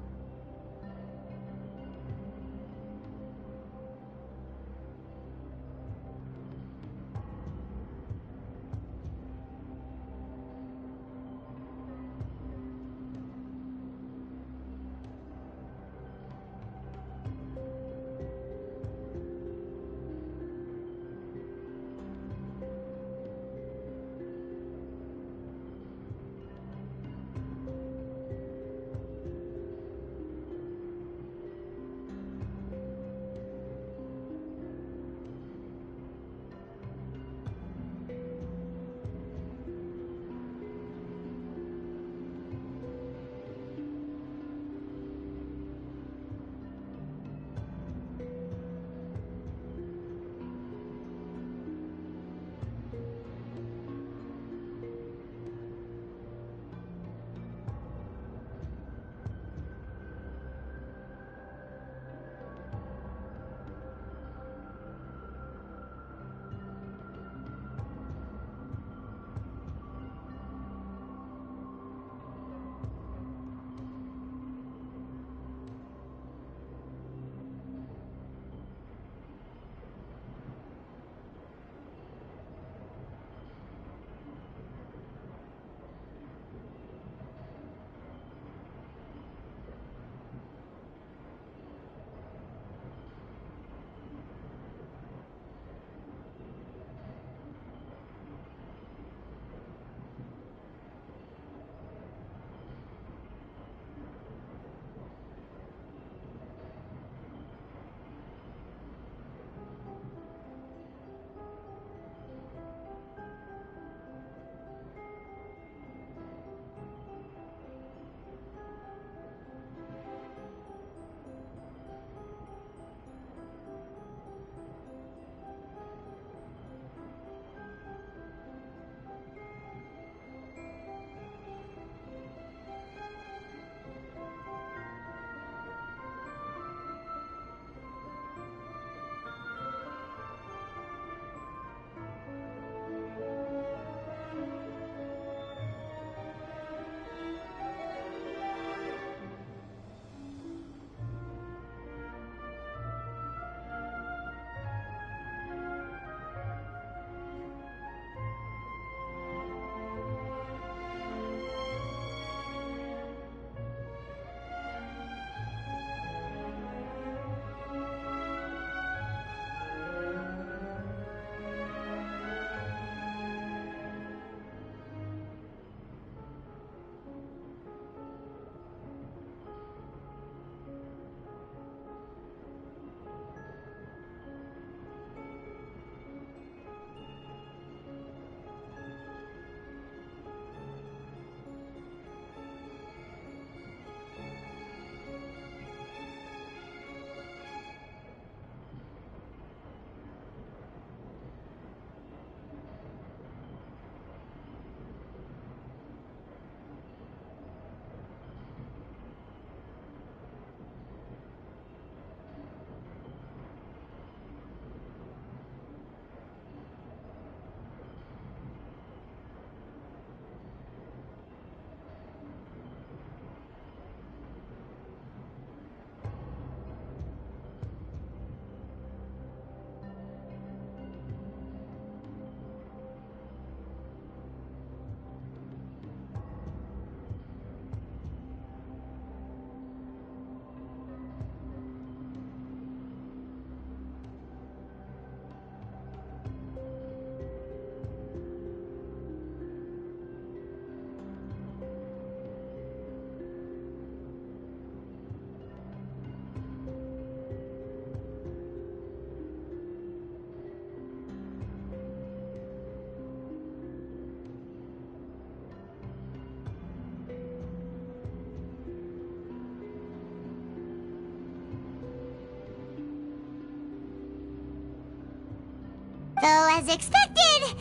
Though, as expected,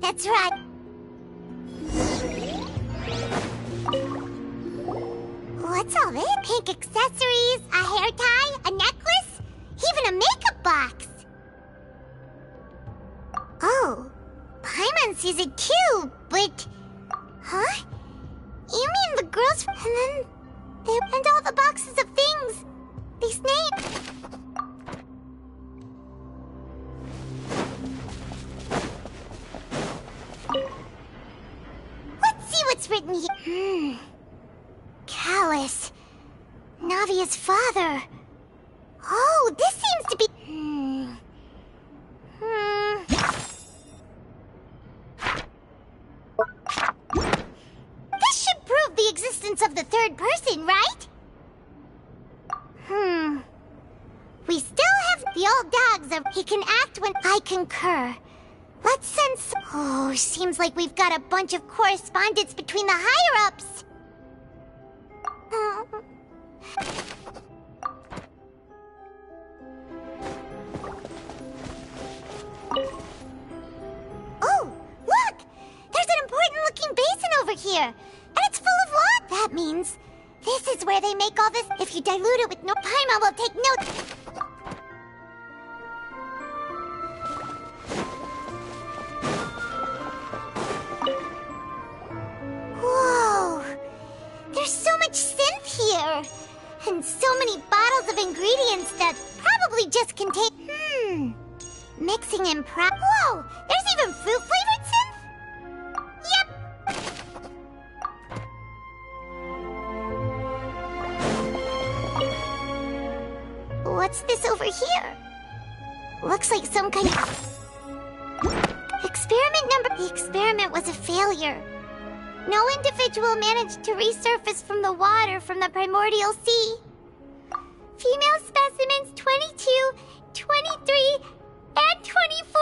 that's right. What's all this? Pink accessories, a hair tie, a necklace, even a makeup box. Oh, Paimon sees it too, but... Huh? You mean the girls... And then And all the boxes of things. These names. Let's see what's written here. Callus. Navia's father. Oh, this seems to be... This should prove the existence of the third person, right? We still have the old dogs. He can act when I concur. Let's send some... Oh, seems like we've got a bunch of correspondence between the higher-ups. Oh, look! There's an important-looking basin over here. And it's full of water. That means this is where they make all this. If you dilute it with no... Paimon will take notes. Whoa! There's so much synth here! And so many bottles of ingredients that probably just contain... Mixing in Whoa! There's even fruit-flavored synth? Yep! What's this over here? Looks like some kind of... Experiment number... The experiment was a failure. No individual managed to resurface from the water from the primordial sea. Female specimens 22, 23, and 24.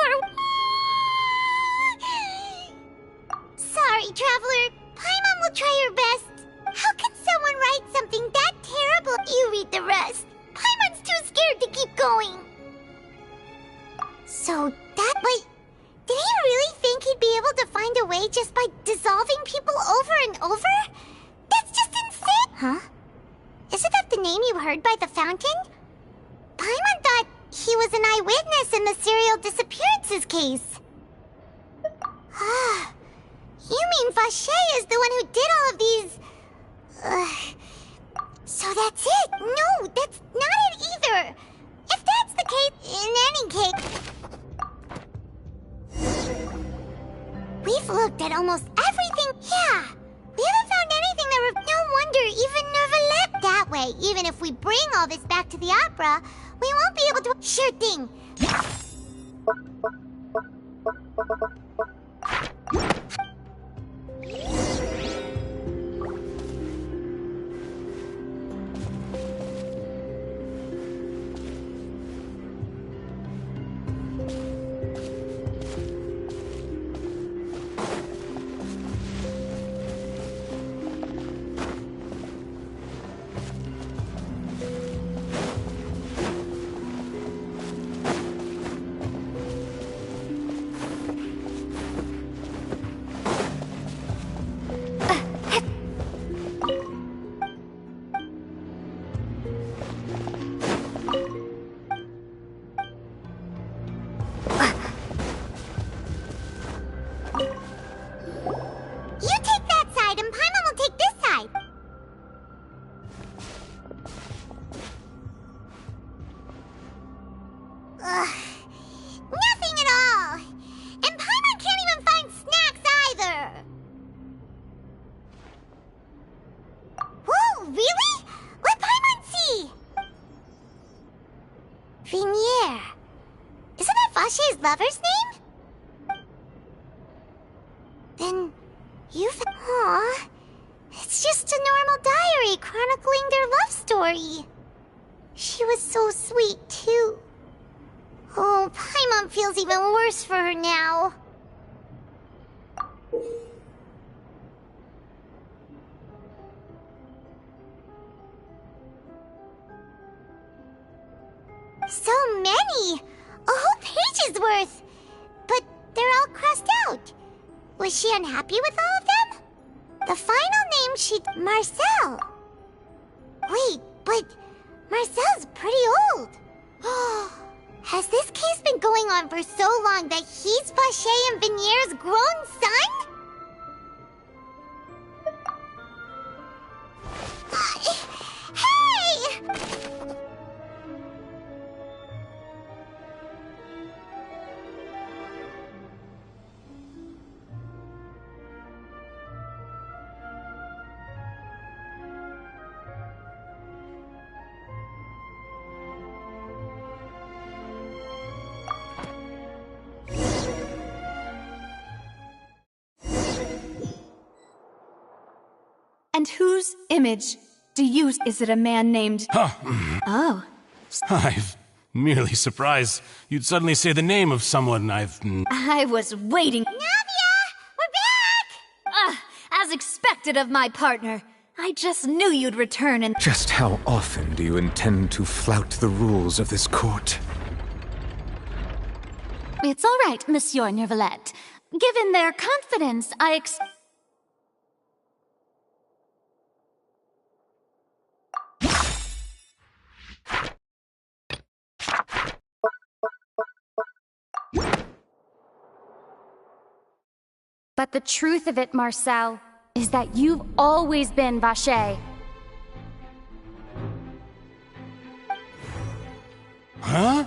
Sorry, traveler. Paimon will try her best. How can someone write something that terrible? You read the rest. Paimon's too scared to keep going. So that... Wait, did he really think he'd be able to find a way just by dissolving people over and over? That's just insane! Huh? Isn't that the name you heard by the fountain? Paimon thought he was an eyewitness in the serial disappearances case. Ah, you mean Vache is the one who did all of these... So that's it? No, that's not it either! If that's the case, in any case... We've looked at almost everything. Yeah, we haven't found anything that would... No wonder even Nervalette that way. Even if we bring all this back to the opera, we won't be able to... Sure thing. Nothing at all! And Paimon can't even find snacks either! Whoa, really? Let Paimon see! Vinier. Isn't that Vache's lover's name? Then you've... Aw. It's just a normal diary chronicling their love story. She was so sweet, too. Oh, Paimon feels even worse for her now. So many! A whole page's worth! But they're all crossed out. Was she unhappy with all of them? The final name Marcel. Wait, but Marcel's pretty old. Has this case been going on for so long that he's Vache and Vinier's grown son? And whose image do you... Is it a man named... Oh. I'm merely surprised you'd suddenly say the name of someone I've... I was waiting... Navia! We're back! As expected of my partner. I just knew you'd return and... Just how often do you intend to flout the rules of this court? It's all right, Monsieur Nervalette. Given their confidence, But the truth of it, Marcel, is that you've always been Vacher. Huh?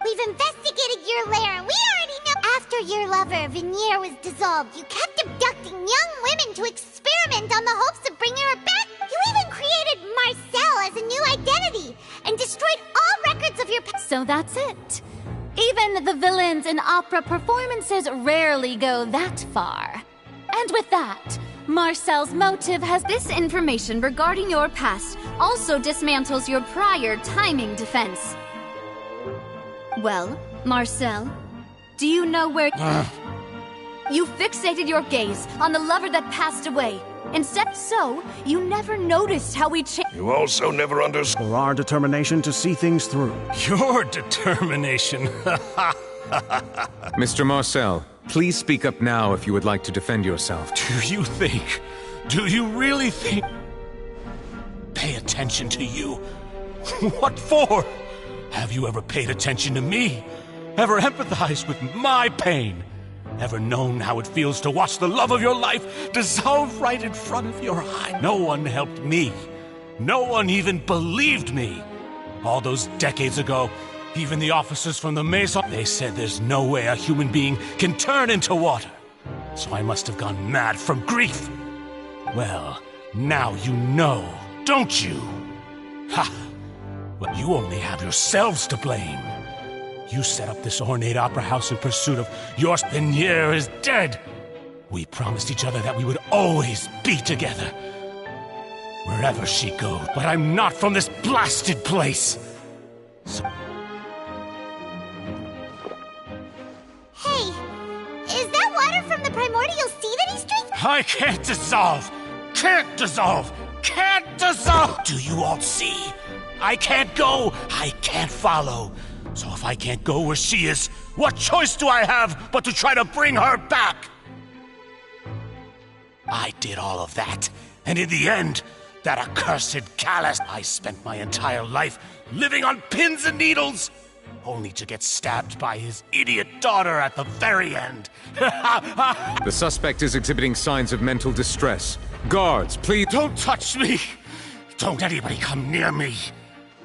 We've investigated your lair, and we already know. After your lover, Vignier, was dissolved, you kept abducting young women to experiment on the hopes of bringing her back. You even created Marcel as a new identity, and destroyed all records of your past. So that's it. Even the villains in opera performances rarely go that far. And with that, Marcel's motive has this information regarding your past also dismantles your prior timing defense. Well, Marcel, do you know where... You fixated your gaze on the lover that passed away. Instead, you never noticed how we changed. You also never understood... For our determination to see things through. Your determination? Mr. Marcel, please speak up now if you would like to defend yourself. Do you really think... Pay attention to you? What for? Have you ever paid attention to me? Ever empathized with my pain? Ever known how it feels to watch the love of your life dissolve right in front of your eye? No one helped me. No one even believed me. All those decades ago, even the officers from the Maison, they said there's no way a human being can turn into water. So I must have gone mad from grief. Well, now you know, don't you? Ha! Well, you only have yourselves to blame. You set up this ornate opera house in pursuit of your Vignier is dead. We promised each other that we would always be together. Wherever she goes, but I'm not from this blasted place. So... Hey, is that water from the primordial sea that he's drinking? I can't dissolve! Can't dissolve! Can't dissolve! Do you all see? I can't go! I can't follow! So if I can't go where she is, what choice do I have but to try to bring her back? I did all of that, and in the end, that accursed Callus, I spent my entire life living on pins and needles, only to get stabbed by his idiot daughter at the very end. The suspect is exhibiting signs of mental distress. Guards, please... Don't touch me! Don't anybody come near me!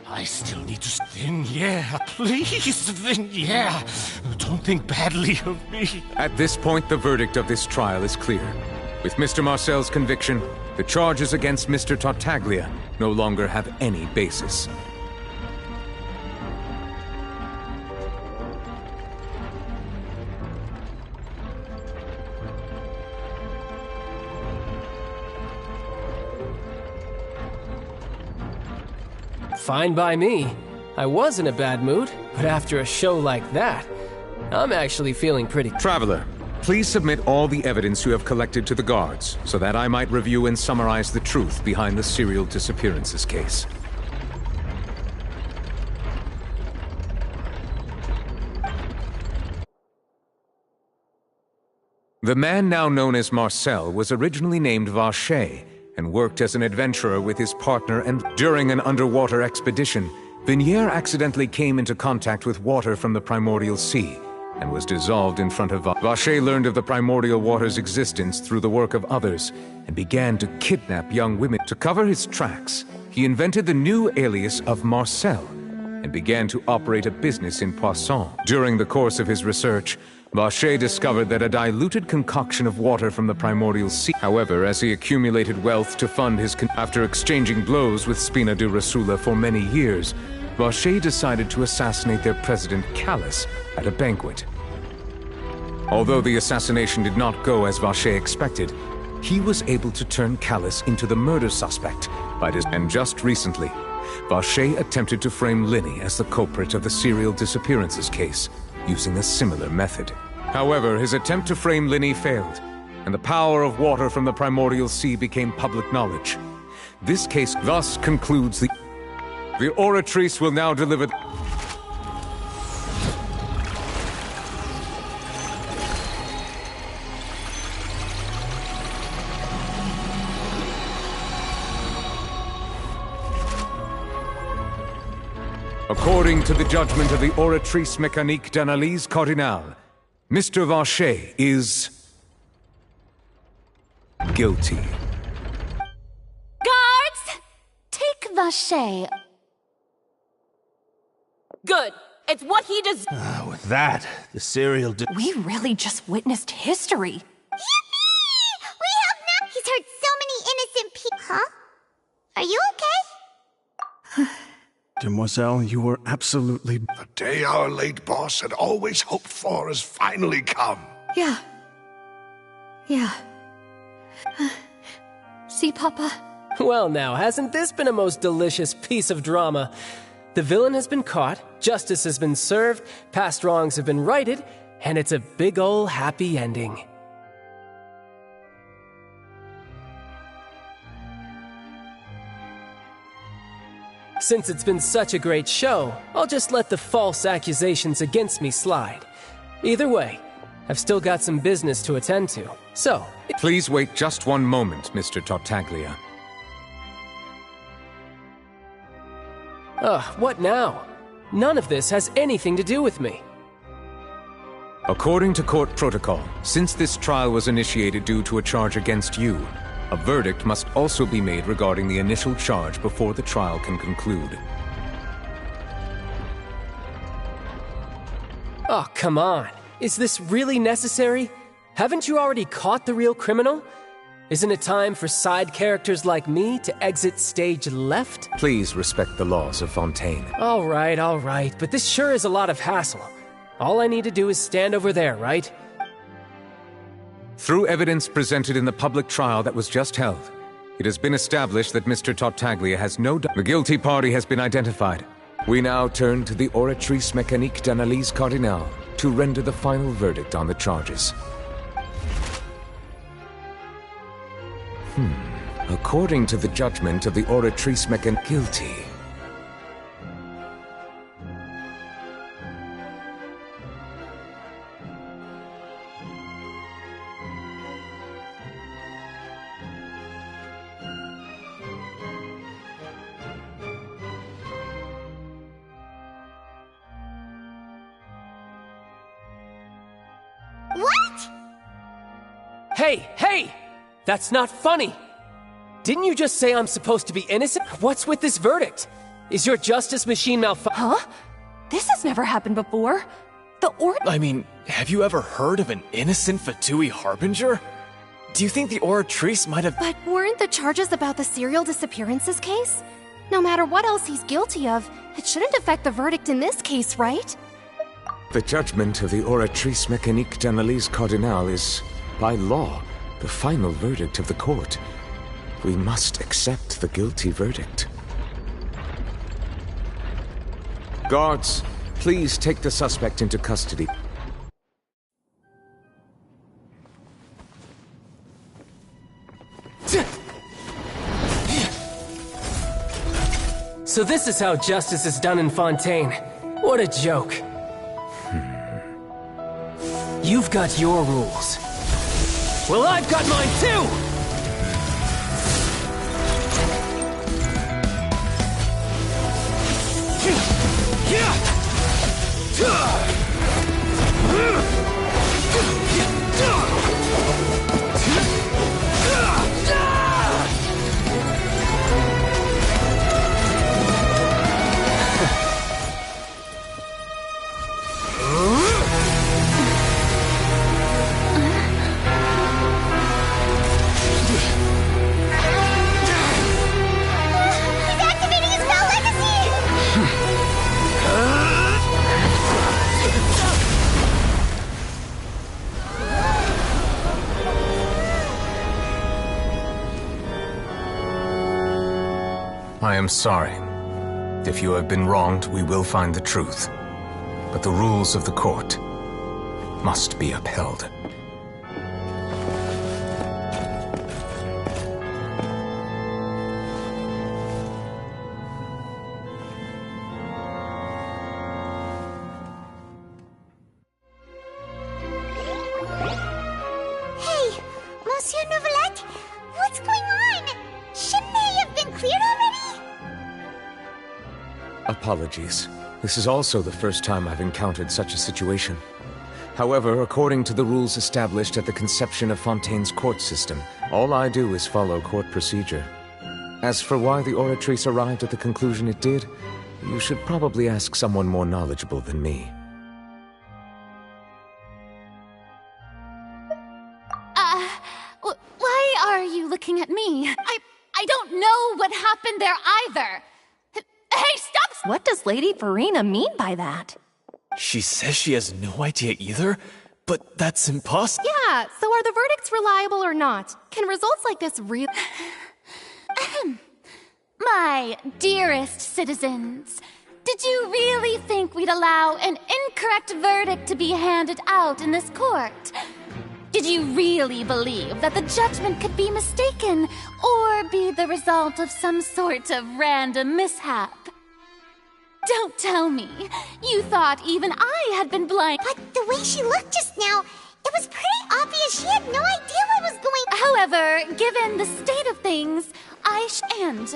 I still need to... Vignier, please, Vignier. Don't think badly of me. At this point, the verdict of this trial is clear. With Mr. Marcel's conviction, the charges against Mr. Tartaglia no longer have any basis. Fine by me. I was in a bad mood, but after a show like that, I'm actually feeling pretty... Traveler, please submit all the evidence you have collected to the guards, so that I might review and summarize the truth behind the serial disappearances case. The man now known as Marcel was originally named Vacher, and worked as an adventurer with his partner, and during an underwater expedition, Vignier accidentally came into contact with water from the primordial sea, and was dissolved in front of Vacher learned of the primordial water's existence through the work of others, and began to kidnap young women. To cover his tracks, he invented the new alias of Marcel, and began to operate a business in Poisson. During the course of his research, Vacher discovered that a diluted concoction of water from the primordial sea. However, as he accumulated wealth to fund his after exchanging blows with Spina di Rosula for many years, Vacher decided to assassinate their president Callus at a banquet. Although the assassination did not go as Vacher expected, he was able to turn Callus into the murder suspect and just recently, Vache attempted to frame Linny as the culprit of the serial disappearances case, using a similar method. However, his attempt to frame Linny failed, and the power of water from the primordial sea became public knowledge. This case thus concludes the Oratrice will now deliver According to the judgment of the Oratrice Mécanique d'Analyse Cardinale, Mr. Vache is guilty. Guards! Take Vache. Good. It's what he does. With that, the serial We really just witnessed history. Yippee! We have now. He's hurt so many innocent people. Huh? Are you okay? Demoiselle, you were absolutely... The day our late boss had always hoped for has finally come. Yeah. See, Papa? Well now, hasn't this been a most delicious piece of drama? The villain has been caught, justice has been served, past wrongs have been righted, and it's a big ol' happy ending. Since it's been such a great show, I'll just let the false accusations against me slide. Either way, I've still got some business to attend to, so... Please wait just one moment, Mr. Tartaglia. Ugh, what now? None of this has anything to do with me. According to court protocol, since this trial was initiated due to a charge against you, a verdict must also be made regarding the initial charge before the trial can conclude. Oh, come on. Is this really necessary? Haven't you already caught the real criminal? Isn't it time for side characters like me to exit stage left? Please respect the laws of Fontaine. All right, but this sure is a lot of hassle. All I need to do is stand over there, right? Through evidence presented in the public trial that was just held, it has been established that Mr. Tartaglia has no doubt. The guilty party has been identified. We now turn to the Oratrice Mécanique d'Analyse Cardinale to render the final verdict on the charges. According to the judgment of the Oratrice Mécanique, guilty. What? Hey! That's not funny! Didn't you just say I'm supposed to be innocent? What's with this verdict? Is your justice machine Huh? This has never happened before. I mean, have you ever heard of an innocent Fatui Harbinger? Do you think the Oratrice might have— But weren't the charges about the serial disappearances case? No matter what else he's guilty of, it shouldn't affect the verdict in this case, right? The judgment of the Oratrice Mécanique d'Analyse Cardinale is, by law, the final verdict of the court. We must accept the guilty verdict. Guards, please take the suspect into custody. So this is how justice is done in Fontaine. What a joke. You've got your rules. Well, I've got mine too! am sorry. If you have been wronged, we will find the truth. But the rules of the court must be upheld. Hey, Monsieur Nouvelette, what's going on? Shouldn't they have been cleared already? Apologies. This is also the first time I've encountered such a situation. However, according to the rules established at the conception of Fontaine's court system, all I do is follow court procedure. As for why the Oratrice arrived at the conclusion it did, you should probably ask someone more knowledgeable than me. Why are you looking at me? I don't know what happened there either. Hey, stop! What does Lady Farina mean by that? She says she has no idea either, but that's impossible. Yeah, so are the verdicts reliable or not? Can results like this really... My dearest citizens, did you really think we'd allow an incorrect verdict to be handed out in this court? Did you really believe that the judgment could be mistaken or be the result of some sort of random mishap? Don't tell me. You thought even I had been blind. But the way she looked just now, it was pretty obvious she had no idea what was going on. However, given the state of things, and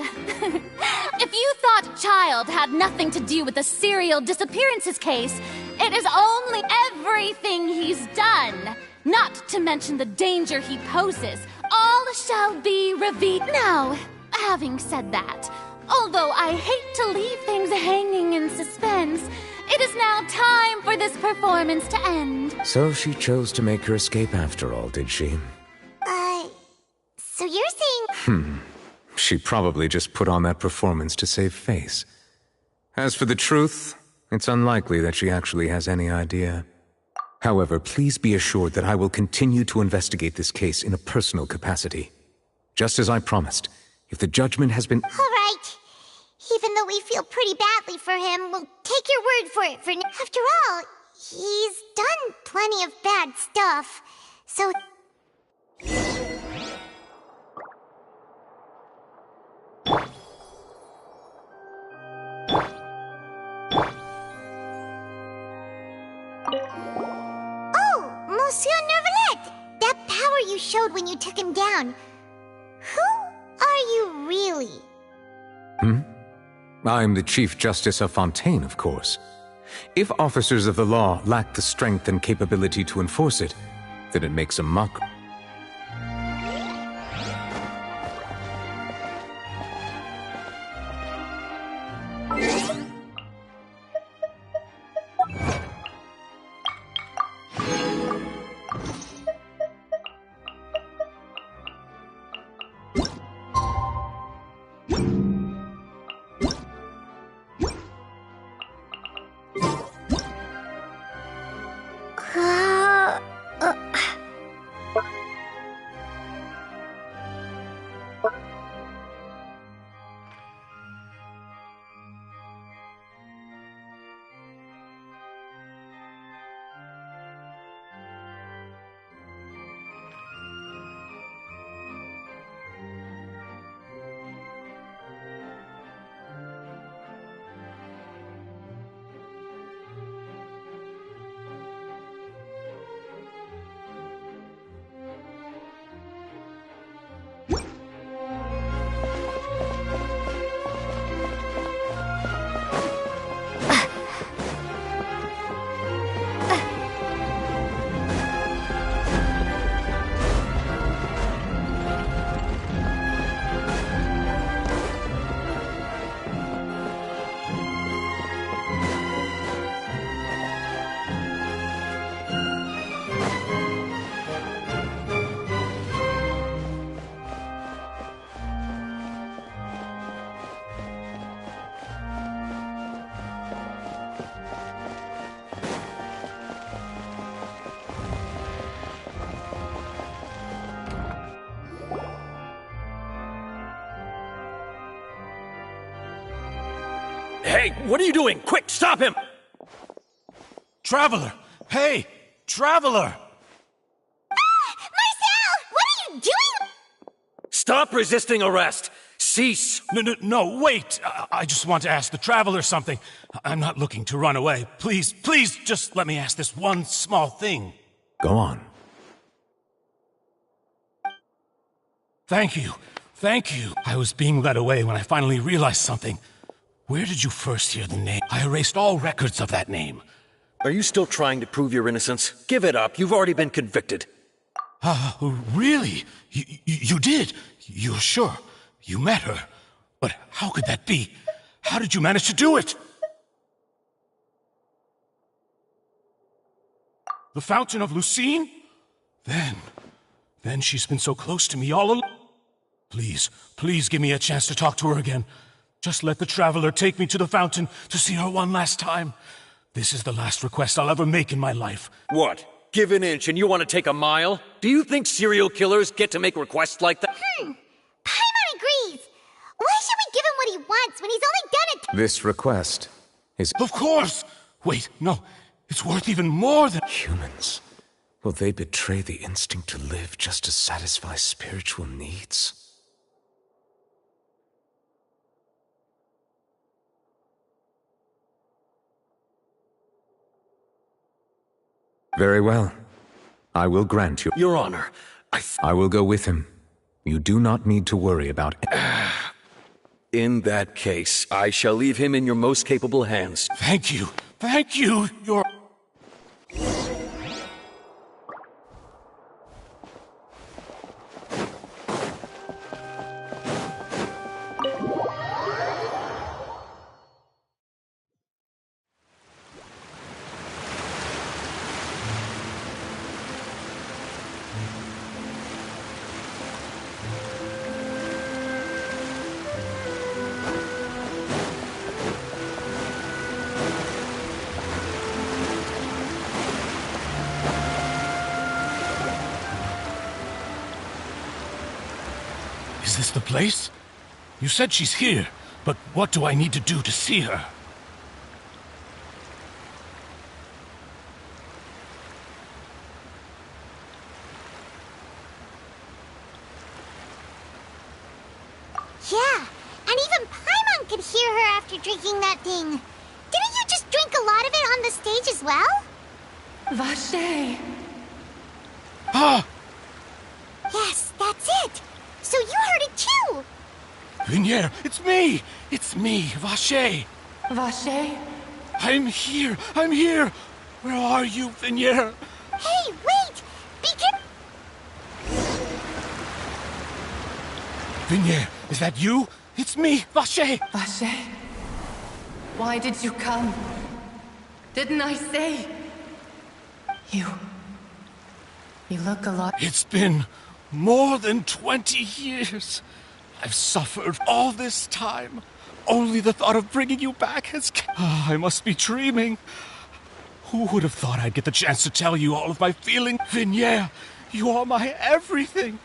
if you thought Child had nothing to do with the serial disappearances case, it is only everything he's done. Not to mention the danger he poses. All shall be revealed. Now, having said that, although I hate to leave things hanging in suspense, it is now time for this performance to end. So she chose to make her escape after all, did she? So you're saying... She probably just put on that performance to save face. As for the truth, it's unlikely that she actually has any idea. However, please be assured that I will continue to investigate this case in a personal capacity. Just as I promised, if the judgment has been... All right. Even though we feel pretty badly for him, we'll take your word for it for now. After all, he's done plenty of bad stuff. So... Oh, Monsieur Nervalette! That power you showed when you took him down. Who are you really? I'm the Chief Justice of Fontaine, of course. If officers of the law lack the strength and capability to enforce it, then it makes a mock... Hey, what are you doing? Quick, stop him! Traveler! Hey! Traveler! Marcel! What are you doing? Stop resisting arrest! Cease! No, wait! I just want to ask the Traveler something. I'm not looking to run away. Please, just let me ask this one small thing. Go on. Thank you. I was being led away when I finally realized something. Where did you first hear the name? I erased all records of that name. Are you still trying to prove your innocence? Give it up. You've already been convicted. Really? You did? You're sure? You met her? But how could that be? How did you manage to do it? The Fountain of Lucine? Then she's been so close to me all along. Please give me a chance to talk to her again. Just let the Traveler take me to the fountain to see her one last time. This is the last request I'll ever make in my life. What? Give an inch and you want to take a mile? Do you think serial killers get to make requests like that? Paimon agrees. Why should we give him what he wants when he's only done it? This request is... Of course! Wait, no. It's worth even more than... Humans. Will they betray the instinct to live just to satisfy spiritual needs? Very well. I will grant you... Your Honor, I will go with him. You do not need to worry about it. In that case, I shall leave him in your most capable hands. Thank you, Your... Is this the place? You said she's here, but what do I need to do to see her? Yeah, and even Paimon could hear her after drinking that thing. Didn't you just drink a lot of it on the stage as well? Vache! Ah! Yes, that's it! So you heard it too! Vignier, it's me! It's me, Vache! Vache? I'm here! Where are you, Vignier? Hey, wait! Beacon! Vignier, is that you? It's me, Vache! Vache? Why did you come? Didn't I say? You look a lot... It's been more than 20 years. I've suffered all this time. Only the thought of bringing you back has... I must be dreaming. Who would have thought I'd get the chance to tell you all of my feelings? Vignier, you are my everything.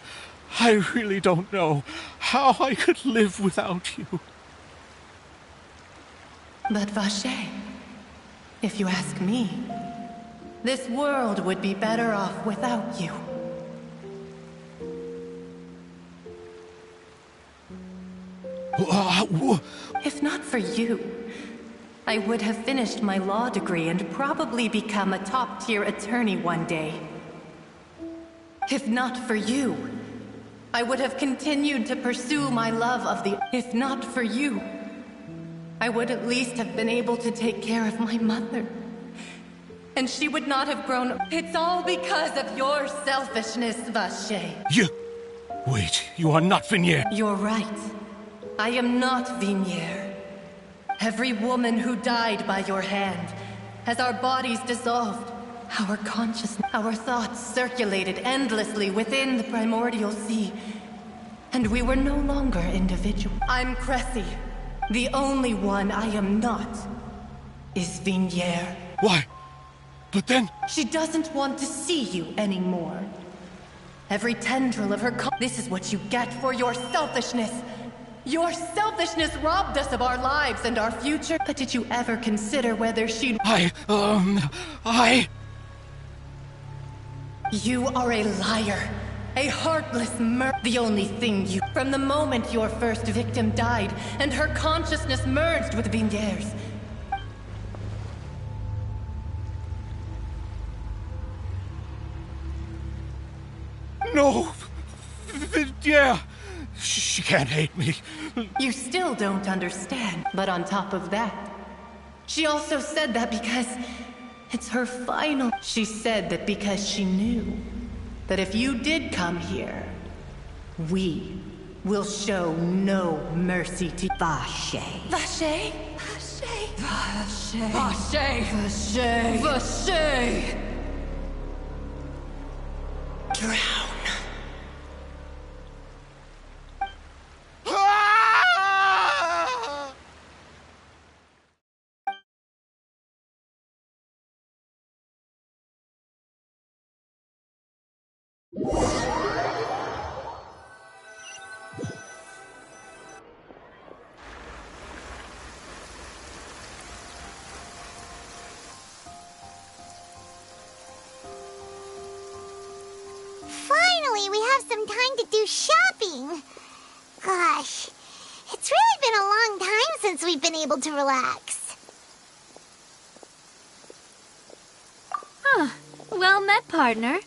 I really don't know how I could live without you. But Vache, if you ask me, this world would be better off without you. If not for you, I would have finished my law degree and probably become a top-tier attorney one day. If not for you, I would have continued to pursue my love of the... If not for you, I would at least have been able to take care of my mother. And she would not have grown up. It's all because of your selfishness, Vache. Wait, you are not Vignier. You're right. I am not Vignier. Every woman who died by your hand, as our bodies dissolved, our consciousness, our thoughts circulated endlessly within the primordial sea, and we were no longer individual. I'm Cressy. The only one I am not is Vignier. Why? But then... She doesn't want to see you anymore. Every tendril of her this is what you get for your selfishness. Your selfishness robbed us of our lives and our future. But did you ever consider whether she'd... You are a liar. A heartless The only thing you... From the moment your first victim died, and her consciousness merged with Vindier's. No! Yeah! She can't hate me. You still don't understand. But on top of that, she also said that because it's her final... She said that because she knew that if you did come here, we will show no mercy to... Vache. Vache? Vache? Vache. Vache. Vache. Vache. Drown. Finally, we have some time to do shopping. Gosh, it's really been a long time since we've been able to relax. Huh. Well met, partner.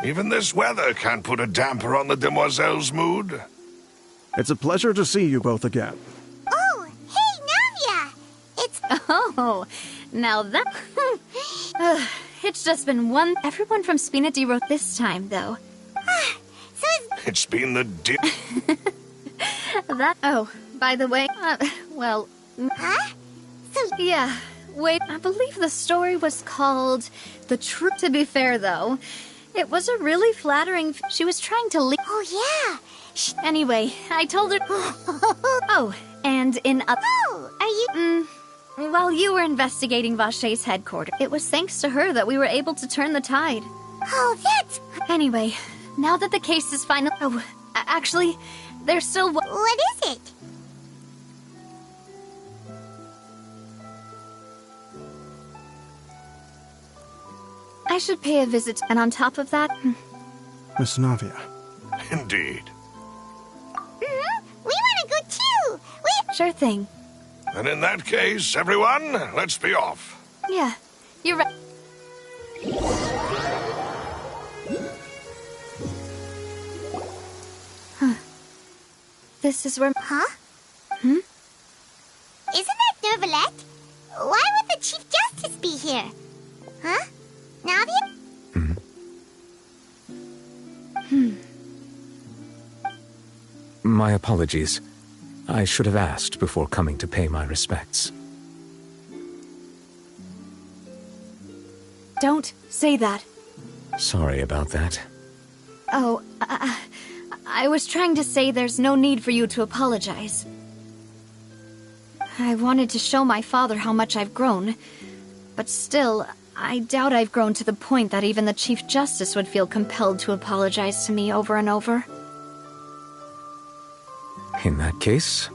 Even this weather can't put a damper on the demoiselle's mood. It's a pleasure to see you both again. Oh, hey, Navia! It's... Oh, now that... It's just been one... Everyone from Spina di wrote this time, though. So It's been the That... Oh, by the way, well... Huh? Yeah, wait, I believe the story was called The Truth. To be fair, though, it was a really flattering... She was trying to leave... Oh, yeah. Anyway, I told her... Oh, and in a... Oh, are you... While you were investigating Vache's headquarters, it was thanks to her that we were able to turn the tide. Oh, that's... Anyway, now that the case is final... Oh, actually, there's still... What is it? I should pay a visit, and on top of that... Miss Navia. Indeed. We want to go too! Sure thing. And in that case, everyone, let's be off. Yeah, you're right. Huh. This is where... Huh? Hmm? Isn't that Nervalette? Why would the Chief Justice be here? Huh? Navia? My apologies. I should have asked before coming to pay my respects. Don't say that. Sorry about that. Oh, I was trying to say there's no need for you to apologize. I wanted to show my father how much I've grown, but still, I doubt I've grown to the point that even the Chief Justice would feel compelled to apologize to me over and over. In that case,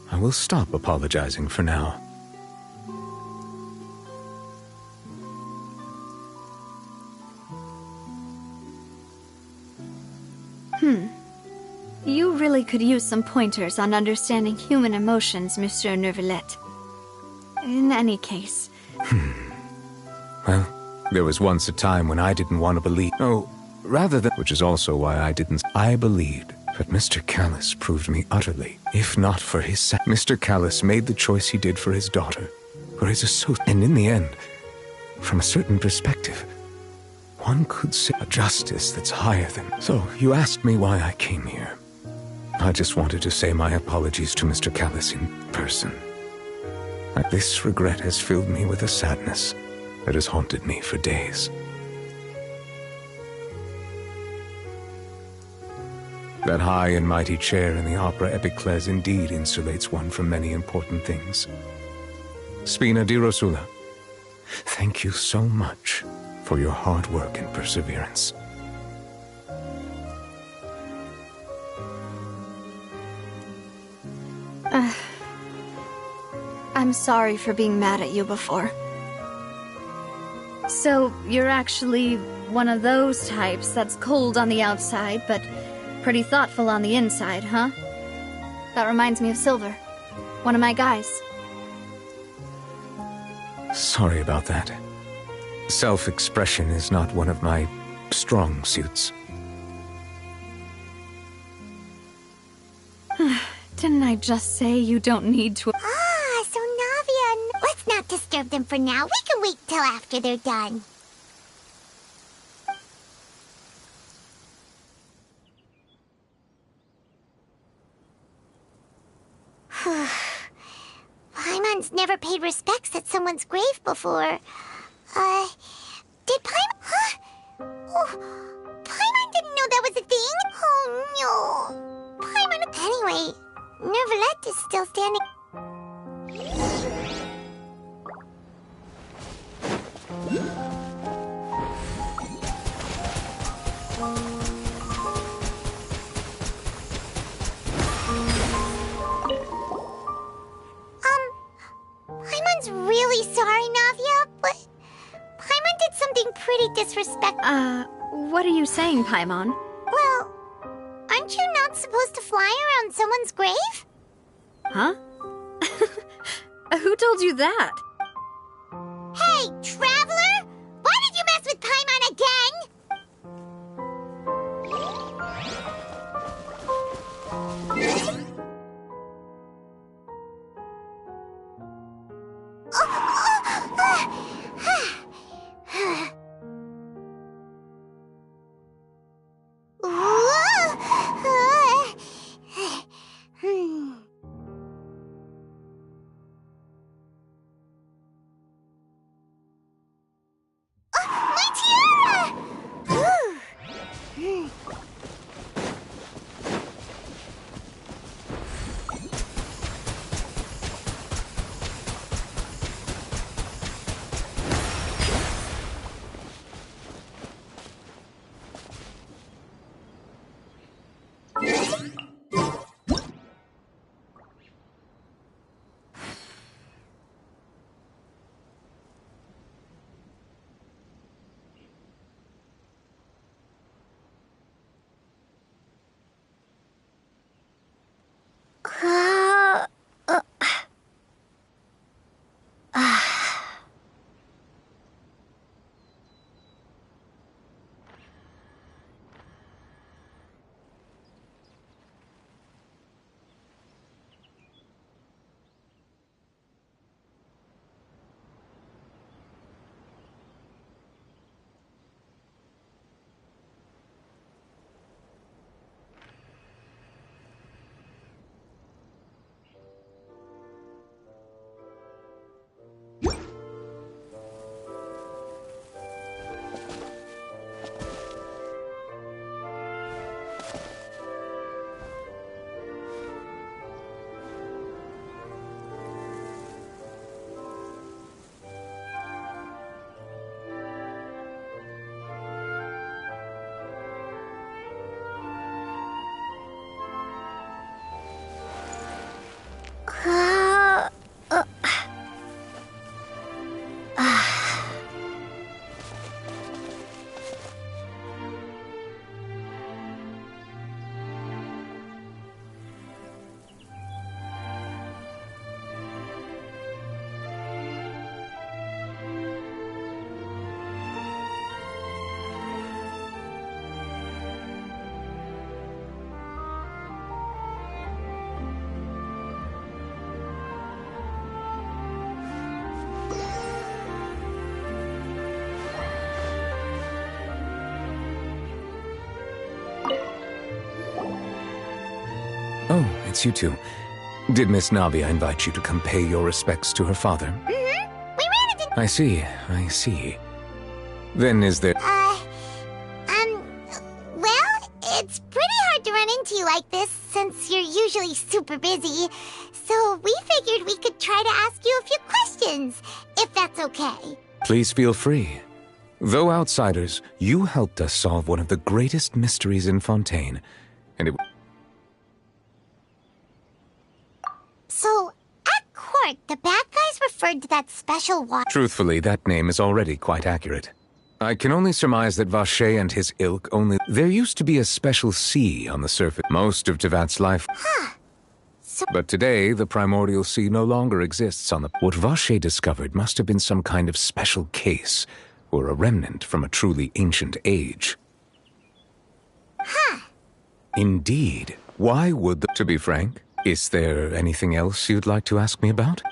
I will stop apologizing for now. You really could use some pointers on understanding human emotions, Monsieur Nervalette. In any case... Well, there was once a time when I didn't want to believe... Oh, rather than... Which is also why I didn't... I believed. But Mr. Callis proved me utterly, if not for his... Mr. Callis made the choice he did for his daughter, for his associate... And in the end, from a certain perspective, one could say a justice that's higher than... So, you asked me why I came here. I just wanted to say my apologies to Mr. Callis in person. This regret has filled me with a sadness that has haunted me for days. That high and mighty chair in the Opera Epiclese indeed insulates one from many important things. Spina di Rosula, thank you so much for your hard work and perseverance. I'm sorry for being mad at you before. So, you're actually one of those types that's cold on the outside, but pretty thoughtful on the inside, huh? That reminds me of Silver, one of my guys. Sorry about that. Self-expression is not one of my strong suits. Didn't I just say you don't need to— Ah, so Navia, let's not disturb them for now. We can wait till after they're done. Paimon's never paid respects at someone's grave before. Did Paimon— Huh? Oh, Paimon didn't know that was a thing? Oh, no. Paimon— Anyway, Nervalette is still standing. Paimon's really sorry, Navia, but Paimon did something pretty disrespectful. What are you saying, Paimon? Well, aren't you not supposed to fly around someone's grave? Huh? Who told you that? Hey, Traveler! Why did you mess with Paimon again? My tiara! Oh, it's you two. Did Miss Navia invite you to come pay your respects to her father? Mm-hmm. We ran into— I see. Then is there— Well, it's pretty hard to run into you like this since you're usually super busy. So we figured we could try to ask you a few questions, if that's okay. Please feel free. Though outsiders, you helped us solve one of the greatest mysteries in Fontaine, and it— So, at court, the bad guy referred to that special water. Truthfully, that name is already quite accurate. I can only surmise that Vache and his ilk only... There used to be a special sea on the surface most of Tevat's life. But today, the primordial sea no longer exists on the... What Vache discovered must have been some kind of special case, or a remnant from a truly ancient age. Indeed. Why would the... To be frank, is there anything else you'd like to ask me about?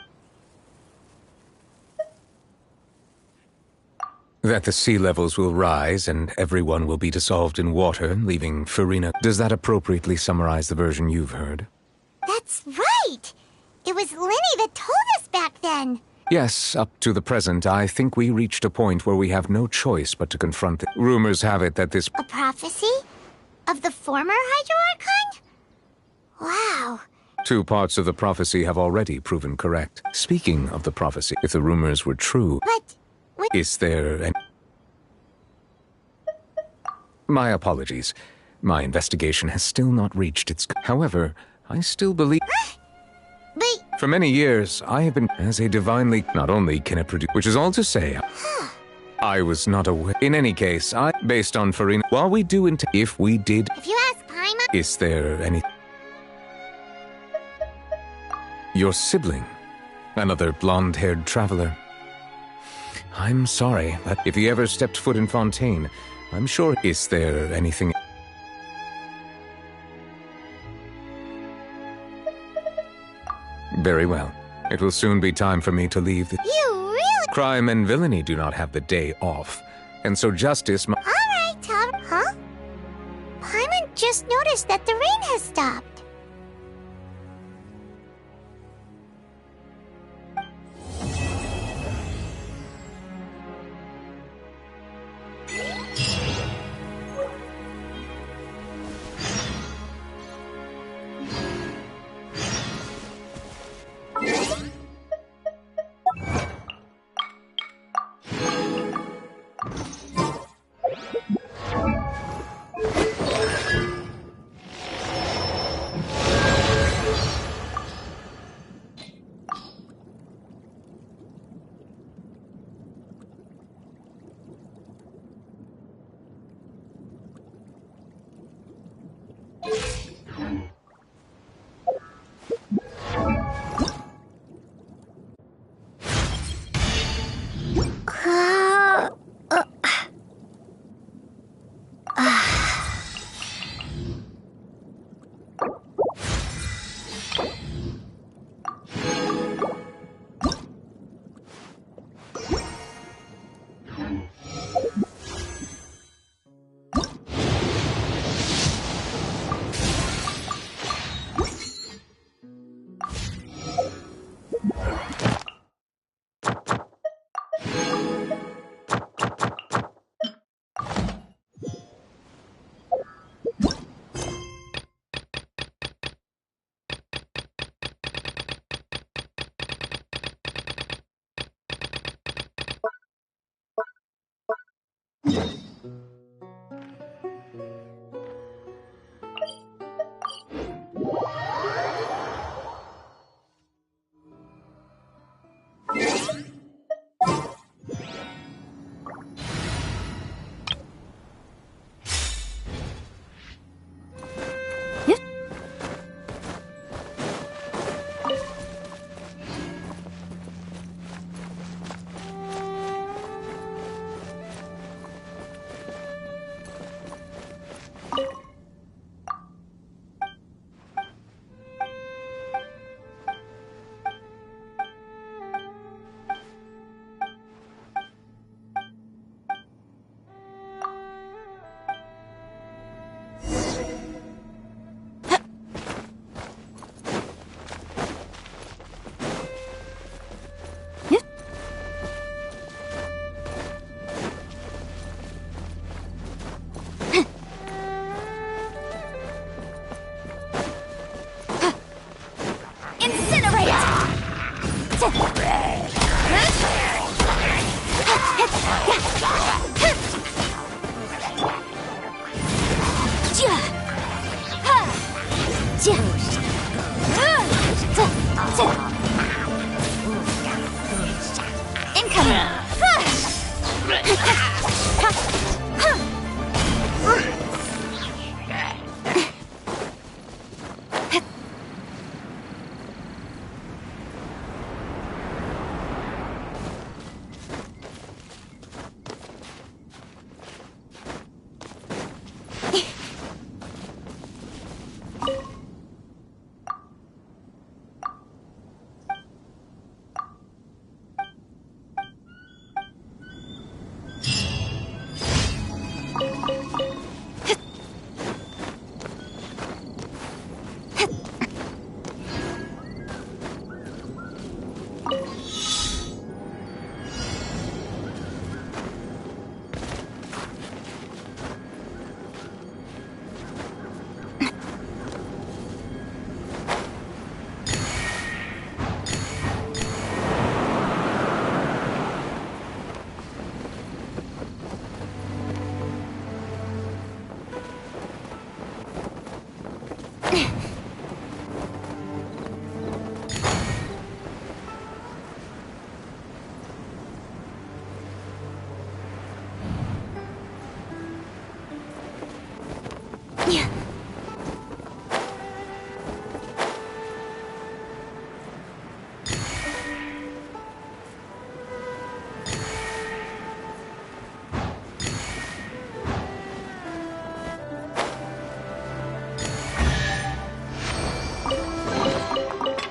That the sea levels will rise and everyone will be dissolved in water, leaving Farina. Does that appropriately summarize the version you've heard? That's right! It was Linny that told us back then. Yes, up to the present, I think we reached a point where we have no choice but to confront it. Rumors have it that this... A prophecy? Of the former Hydro Archon? Wow. 2 parts of the prophecy have already proven correct. Speaking of the prophecy, if the rumors were true... But... Is there an... My apologies. My investigation has still not reached its... However, I still believe... But... For many years, I have been... As a divinely... Not only can it produce... Which is all to say... I was not aware... In any case, based on Farina... While we do if we did... If you ask Paimon... Is there any... Your sibling. Another blonde-haired traveler. I'm sorry, but if he ever stepped foot in Fontaine, I'm sure... Is there anything... Very well. It will soon be time for me to leave the... You really... Crime and villainy do not have the day off, and so justice... Alright, Tom. Huh? Paimon just noticed that the rain has stopped.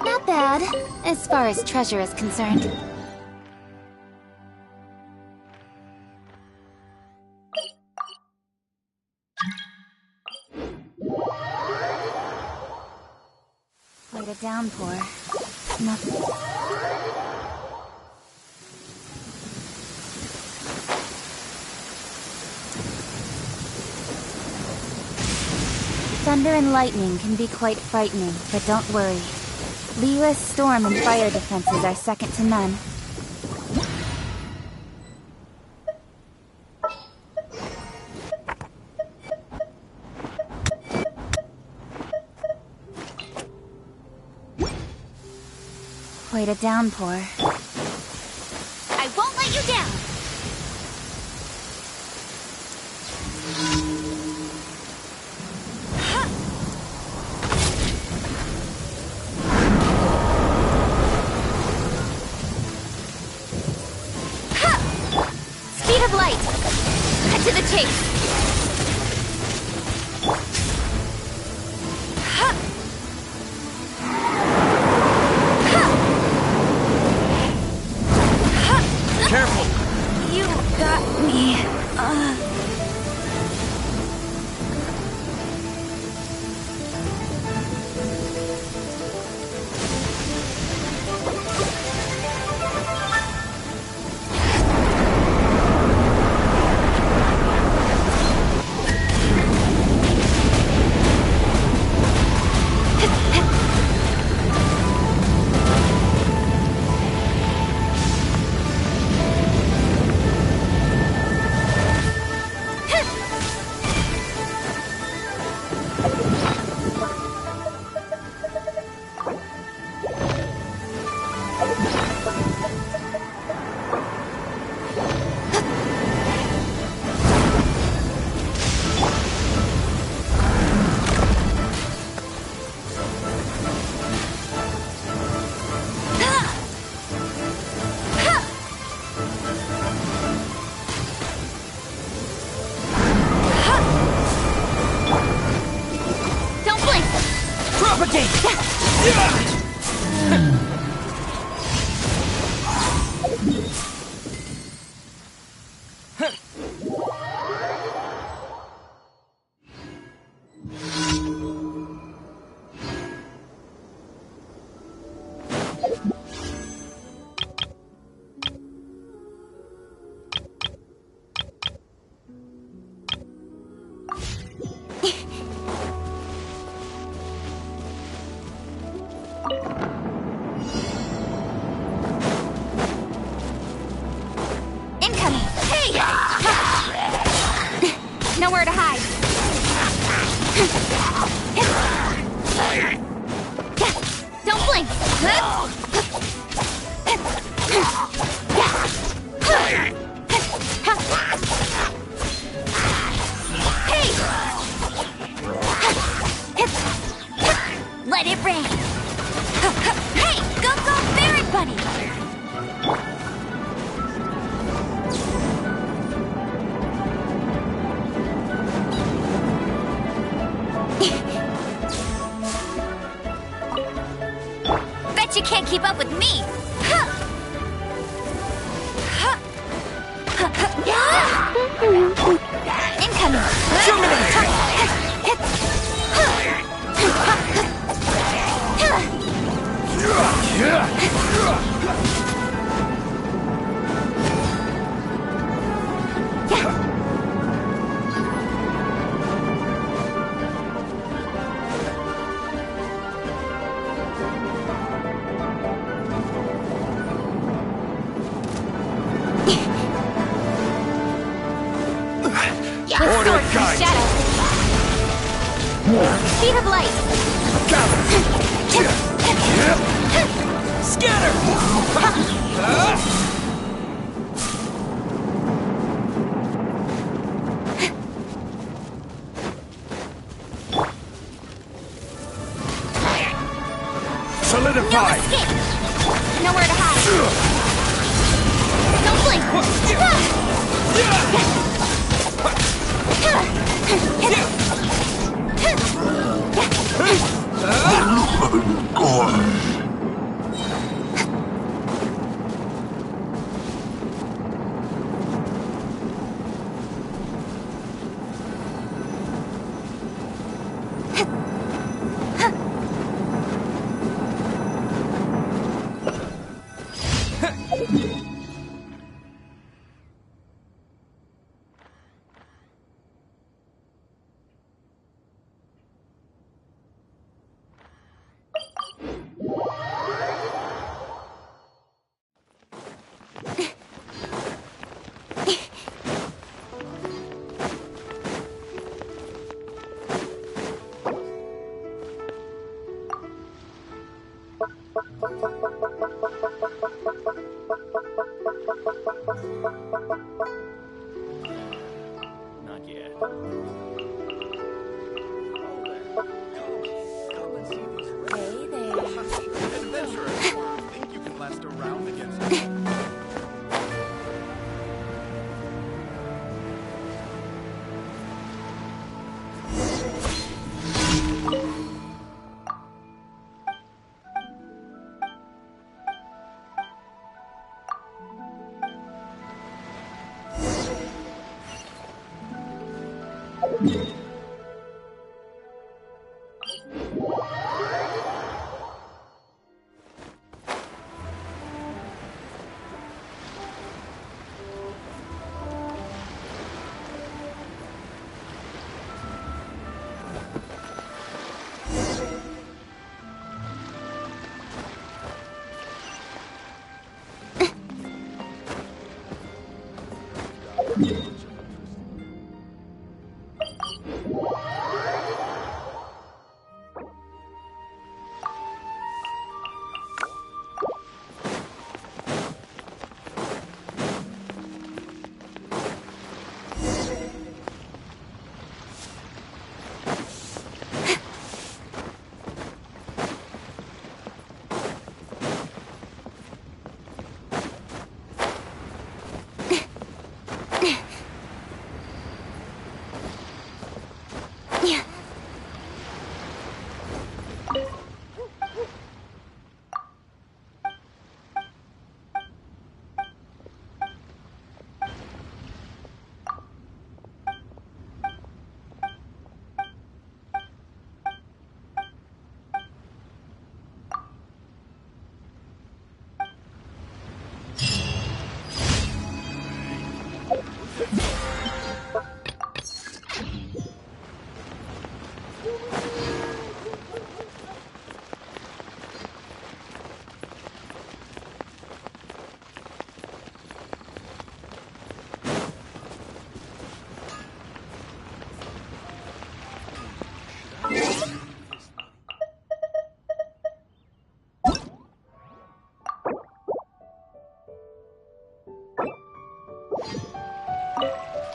Not bad, as far as treasure is concerned. Quite a downpour. Nothing. Thunder and lightning can be quite frightening, but don't worry. Leela's storm and fire defenses are second to none. Quite a downpour. I won't let you down! Speed of light! Cut to the chase! Careful! You got me. Nowhere to hide. Don't blink. keep up with me! Incoming! Order guide! Shadow! Speed of light! Scatter! Solidify! No escape! Nowhere to hide! Don't blink! Not yet. Hey there. Adventurer, think you can last a round against me?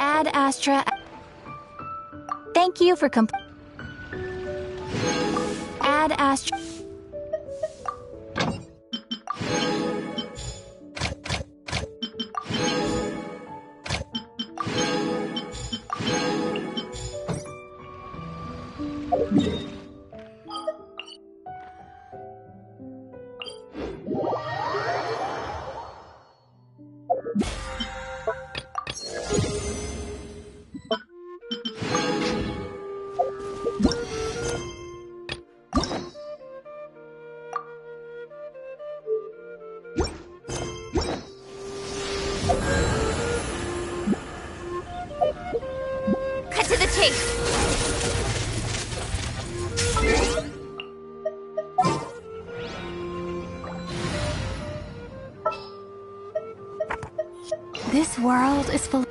Ad Astra. Thank you for Ad Astra. case. This world is full.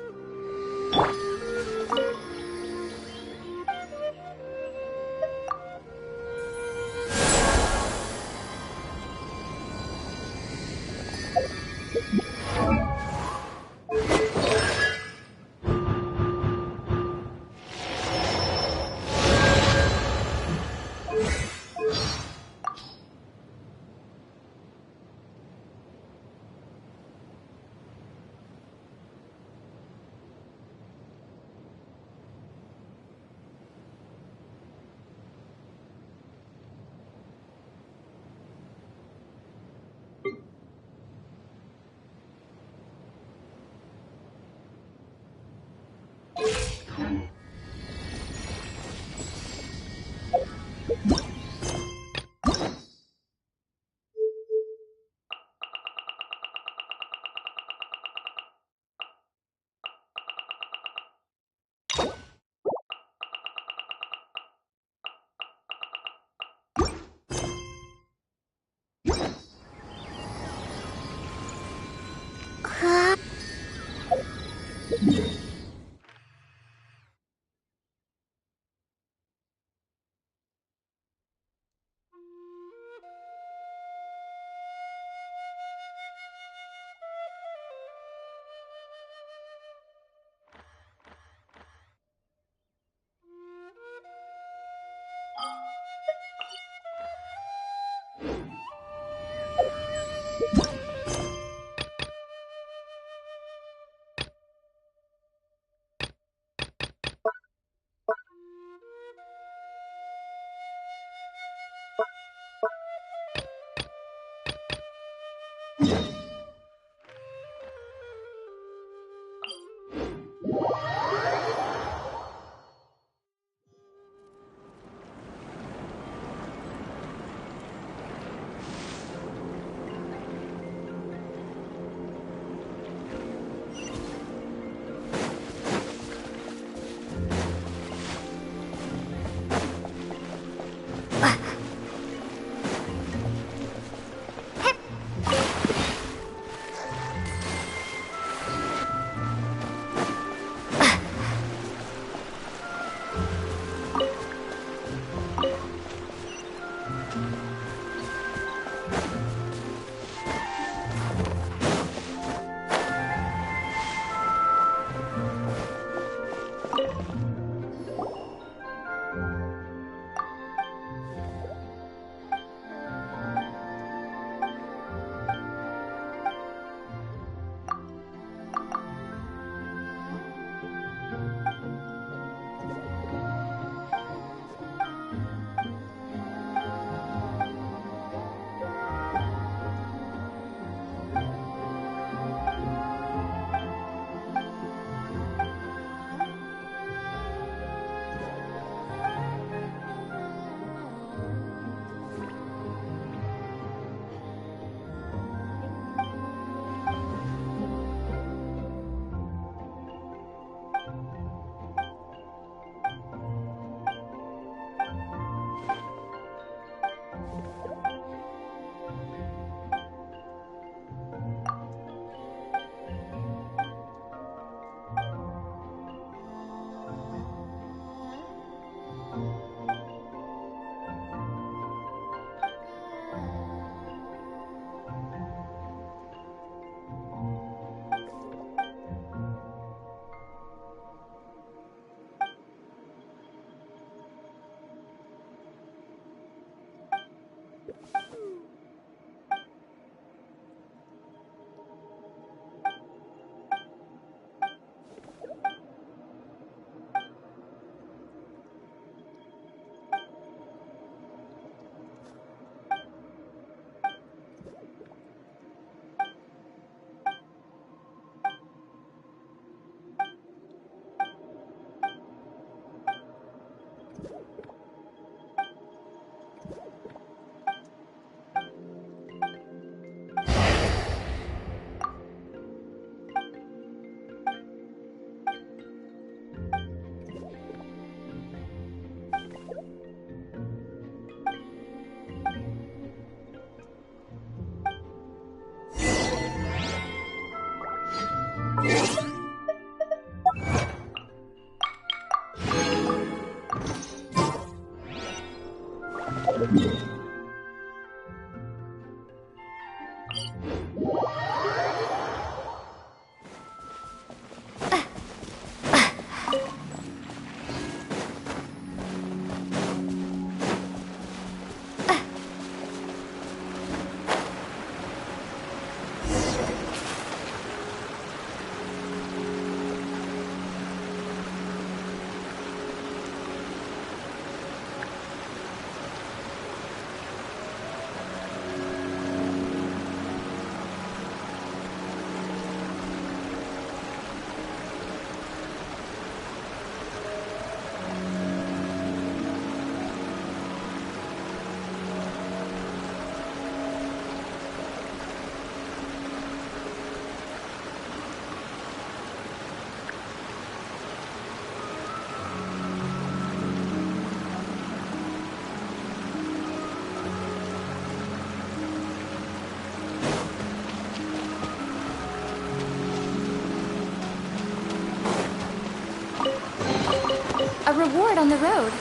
A reward on the road.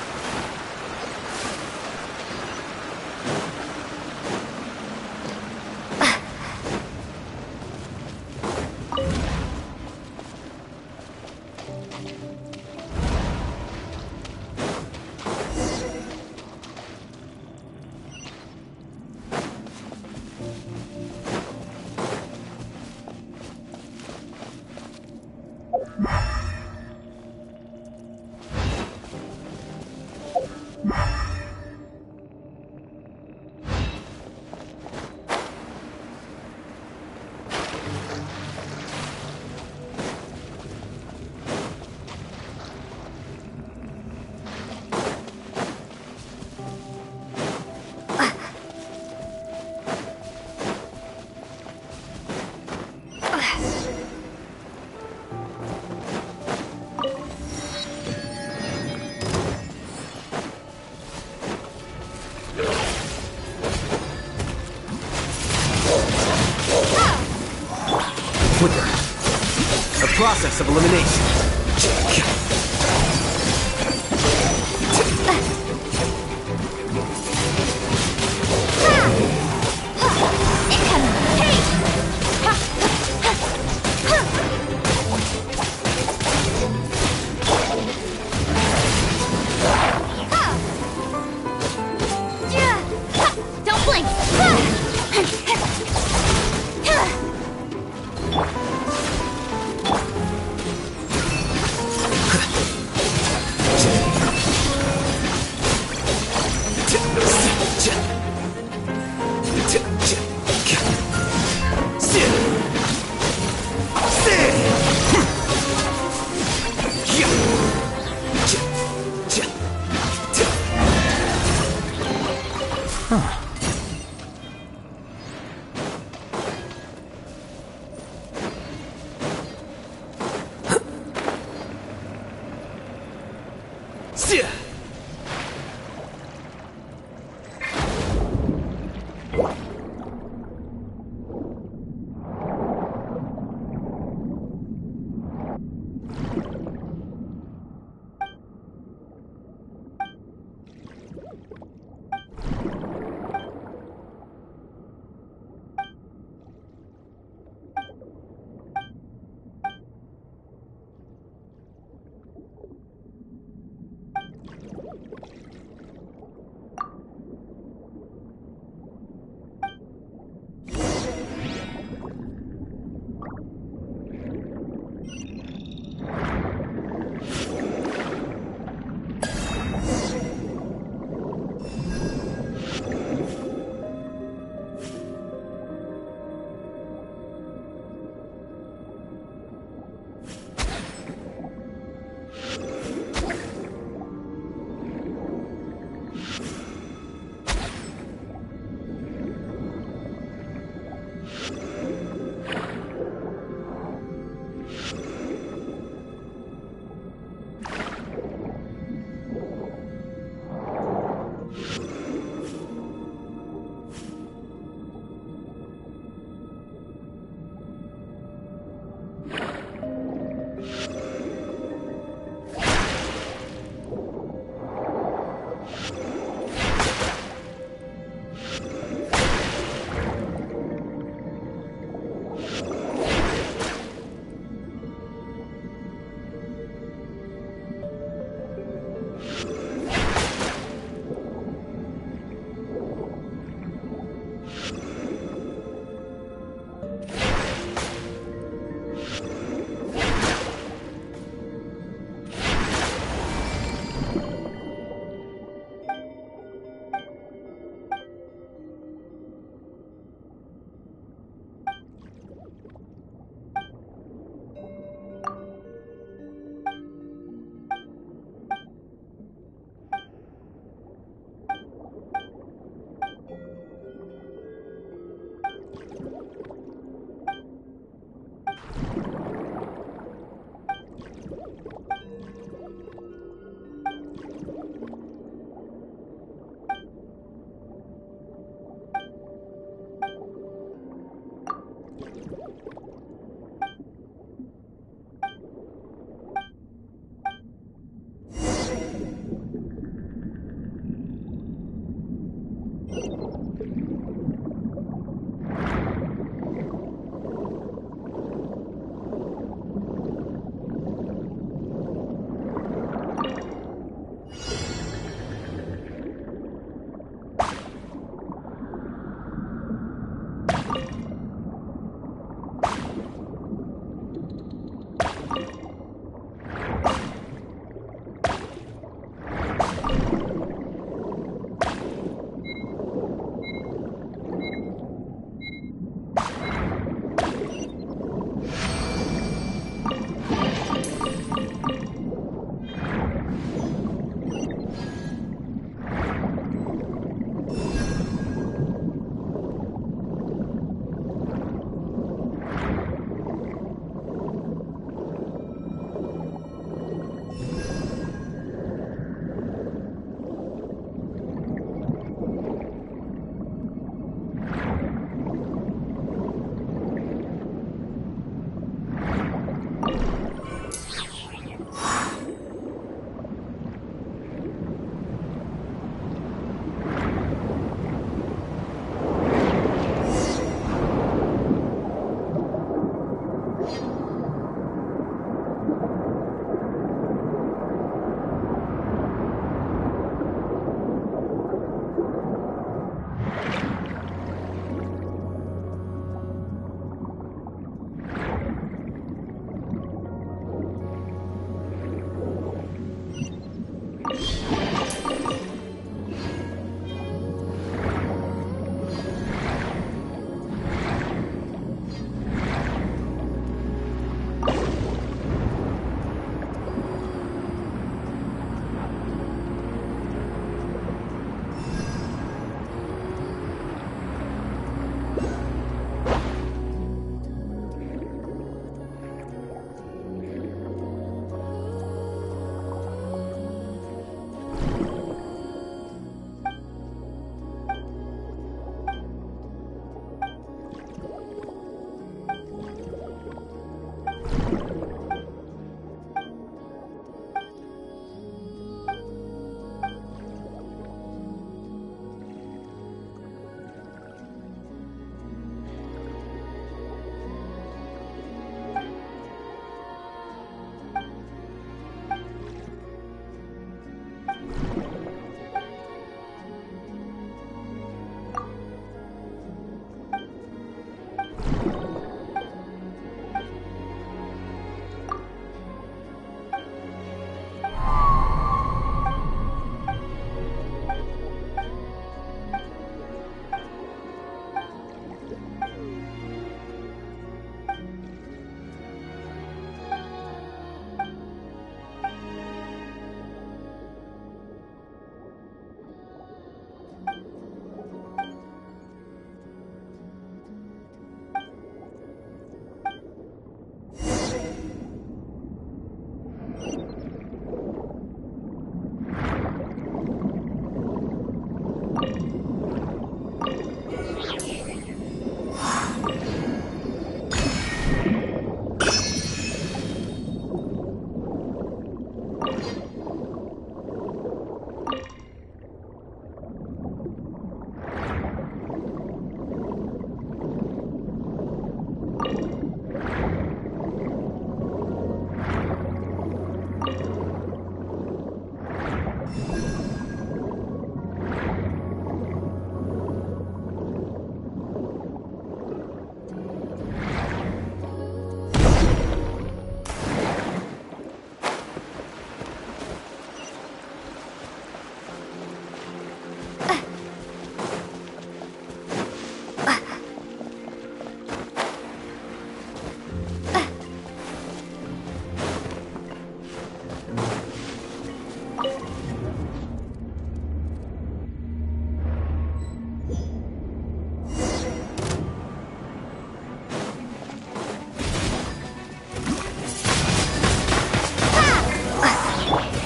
Flicker. A process of elimination. Don't blink!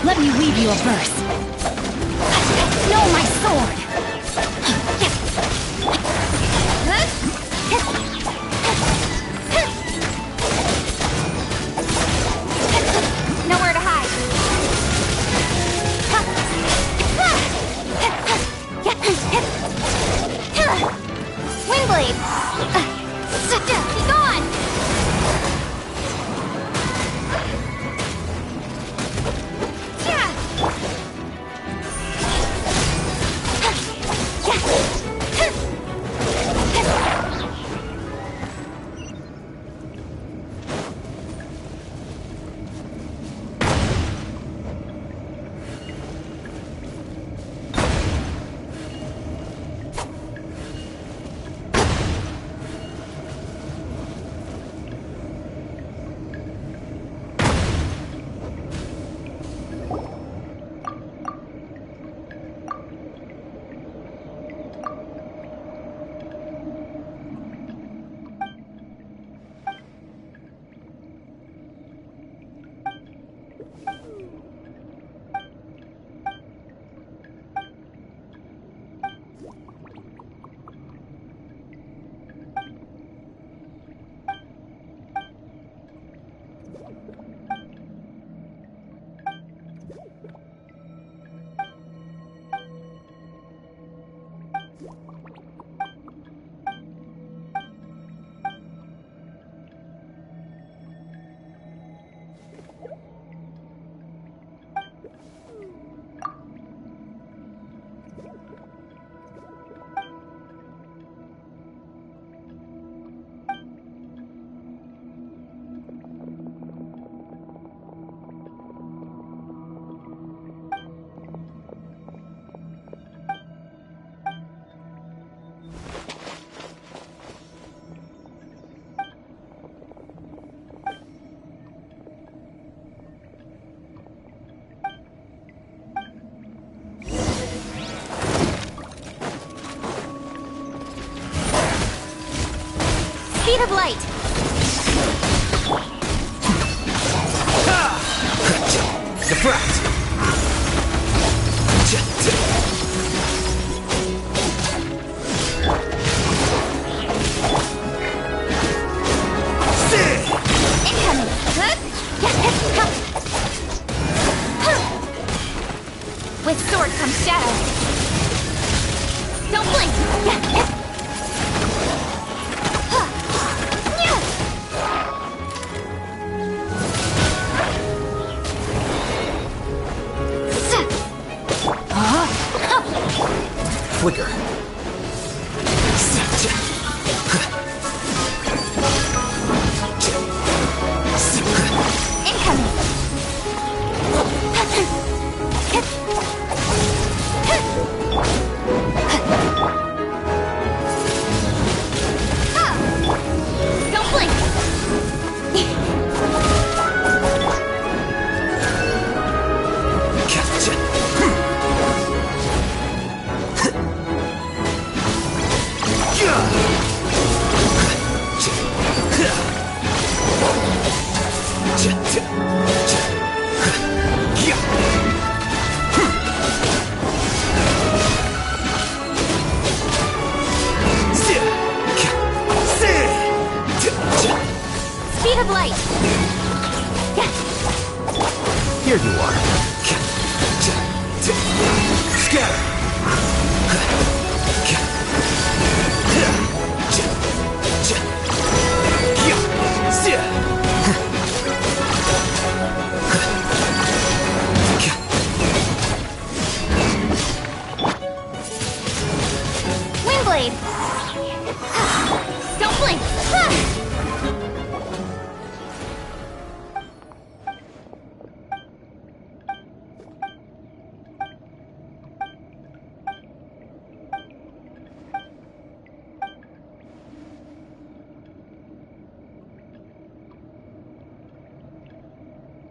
Let me weave you a verse. No, my sword! Nowhere to hide. Windblade! Be gone! Speed of light! Deflect! Incoming! With sword comes shadow. Don't blink! Flicker. Incoming! Don't blink! Speed of light! Here you are. Scatter!